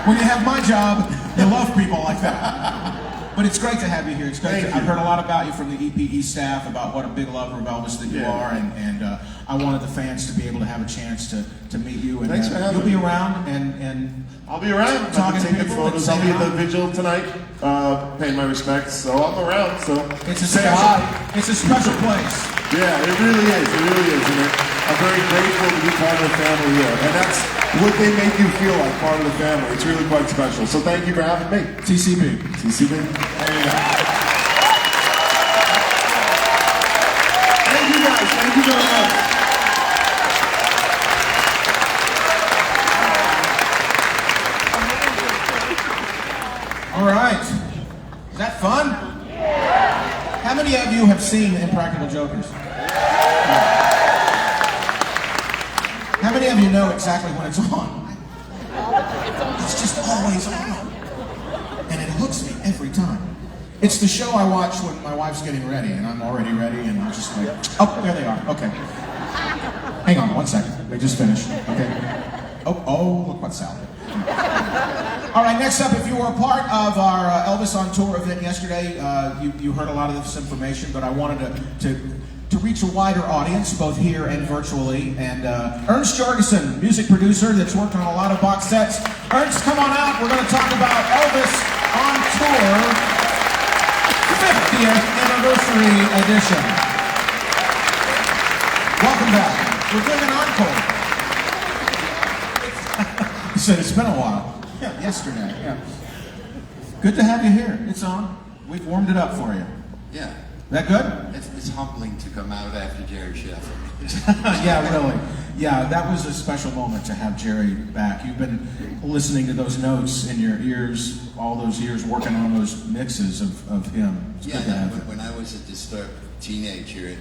When you have my job, you love people like that. But it's great to have you here. It's great. I've heard a lot about you from the EPE staff about what a big lover of Elvis that you are, and I wanted the fans to be able to have a chance to meet you. And Thanks for having you'll me. be around and I'll be around. talking to taking people. photos. I'll be at the vigil tonight, paying my respects. So I'm around. So It's a special place. Yeah, it really is. It really is. And I'm very grateful to be part of the family here. And that's what they make you feel like, part of the family. It's really quite special. So thank you for having me. TCB. TCB. There you go. Thank you guys. Thank you very much. All right. Is that fun? How many of you have seen Impractical Jokers? How many of you know exactly when it's on? It's just always on. And it hooks me every time. It's the show I watch when my wife's getting ready, and I'm already ready, and I'm just like, oh, there they are. Okay. Hang on 1 second. They just finished. Okay. Oh, look what Sal did. All right, next up, if you were a part of our Elvis on Tour event yesterday, you heard a lot of this information, but I wanted to reach a wider audience, both here and virtually. And Ernst Jorgensen, music producer that's worked on a lot of box sets. Ernst, come on out. We're going to talk about Elvis on Tour 50th Anniversary Edition. Welcome back. We're doing an encore. He said, it's been a while. Yeah, yesterday, yeah. Good to have you here. It's on. We've warmed it up for you. Yeah. Is that good? It's humbling to come out after Jerry Scheff. Yeah, really. Yeah, that was a special moment to have Jerry back. You've been listening to those notes in your ears all those years, working on those mixes of him. It's Yeah, good to have you. when I was a disturbed teenager,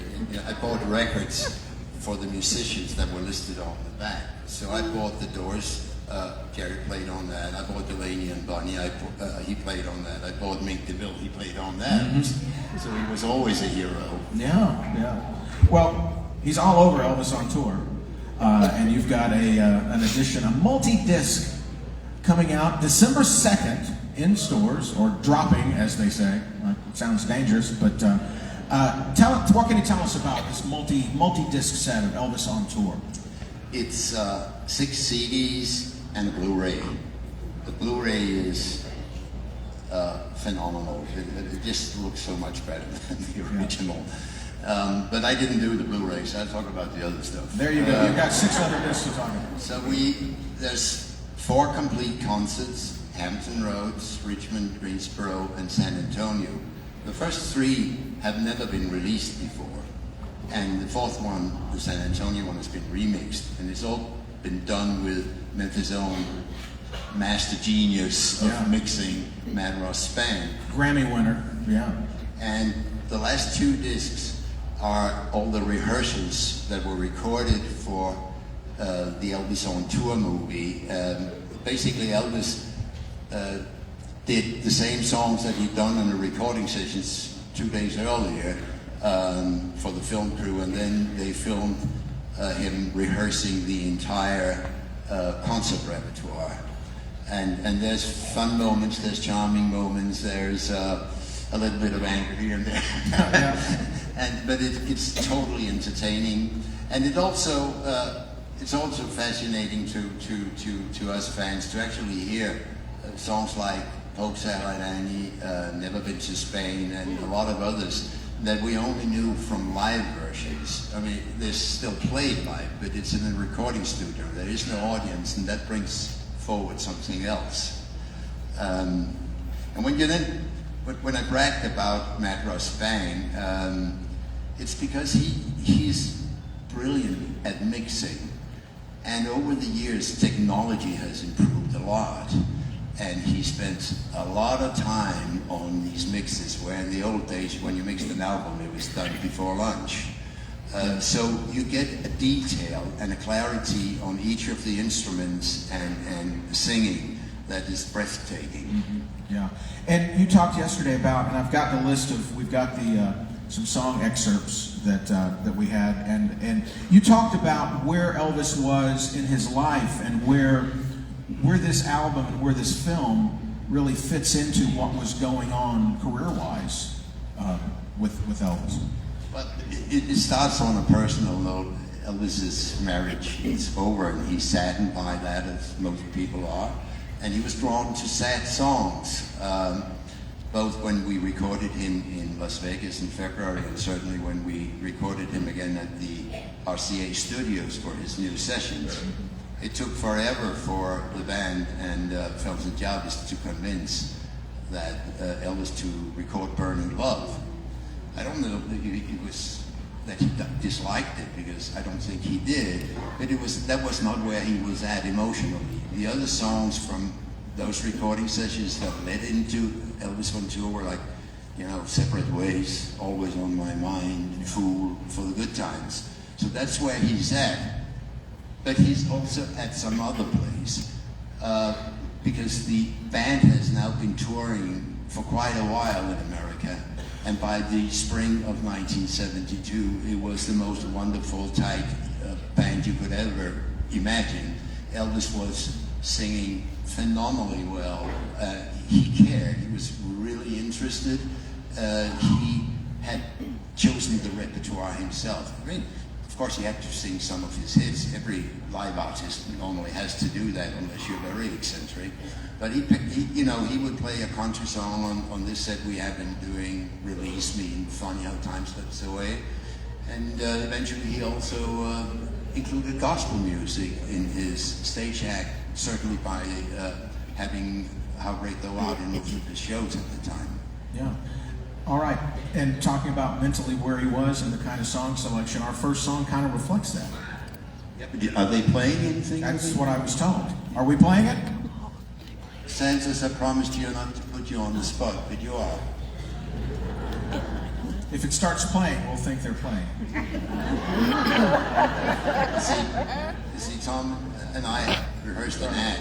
I bought records for the musicians that were listed on the back. So I bought The Doors. Jerry played on that. I bought Delaney and Bunny. He played on that. I bought Mink DeVille. He played on that. Mm-hmm. So he was always a hero. Yeah. Well, he's all over Elvis on Tour. And you've got an edition, a multi-disc coming out December 2nd in stores, or dropping, as they say. It sounds dangerous, but what can you tell us about this multi-disc set of Elvis on Tour? It's 6 CDs and a Blu-ray. The Blu-ray is phenomenal. It just looks so much better than the original. But I didn't do the Blu-ray, so I'll talk about the other stuff. There you go. You've got 6 other discs to talk about. So there's 4 complete concerts: Hampton Roads, Richmond, Greensboro, and San Antonio. The first 3 have never been released before. And the 4th one, the San Antonio one, has been remixed. And it's all been done with Memphis' own master genius of mixing, Mad Ross Spang. Grammy winner, yeah. And the last 2 discs are all the rehearsals that were recorded for the Elvis on Tour movie. Basically, Elvis did the same songs that he'd done in the recording sessions 2 days earlier for the film crew, and then they filmed him rehearsing the entire concert repertoire. And there's fun moments, there's charming moments, there's a little bit of anger here and there. But it's totally entertaining, and it's also fascinating to us fans to actually hear songs like Polk Satellite Annie, Never Been to Spain, and a lot of others that we only knew from live versions. I mean, they're still played live, but it's in a recording studio. There is no audience, and that brings forward something else. And when I bragged about Mad Ross Spang, it's because he's brilliant at mixing. And over the years, technology has improved a lot. And he spent a lot of time on these mixes, where in the old days, when you mixed an album, it was done before lunch. So you get a detail and a clarity on each of the instruments and singing that is breathtaking. Mm-hmm. Yeah. And you talked yesterday about, and I've got the list of, we've got the some song excerpts that we had, and you talked about where Elvis was in his life and where this album and where this film really fits into what was going on career-wise with Elvis. But it starts on a personal note. Elvis's marriage is over, and he's saddened by that, as most people are. And he was drawn to sad songs, both when we recorded him in Las Vegas in February, and certainly when we recorded him again at the RCA studios for his new sessions. It took forever for the band and Phelps and Jarvis to convince that Elvis to record Burning Love. I don't know that he disliked it, because I don't think he did, but that was not where he was at emotionally. The other songs from those recording sessions that led into Elvis on tour were like, Separate Ways, Always on My Mind, Fool, For the Good Times. So that's where he's at. But he's also at some other place, because the band has now been touring for quite a while in America. And by the spring of 1972, it was the most wonderful, tight band you could ever imagine. Elvis was singing phenomenally well. He cared. He was really interested. He had chosen the repertoire himself. I mean, of course, he had to sing some of his hits. Every live artist normally has to do that, unless you're very eccentric. But he would play a country song on this set we have been doing, Release Me, and Funny How Time Slips Away. And eventually he also included gospel music in his stage act, certainly by having How Great Thou Art in most of his shows at the time. Yeah. All right. And talking about mentally where he was and the kind of song selection, our first song kind of reflects that. Yeah, but are they playing anything? That's what I was told. Are we playing it? Says, I promised you not to put you on the spot, but you are. If it starts playing, we'll think they're playing. See, Tom and I rehearsed an act.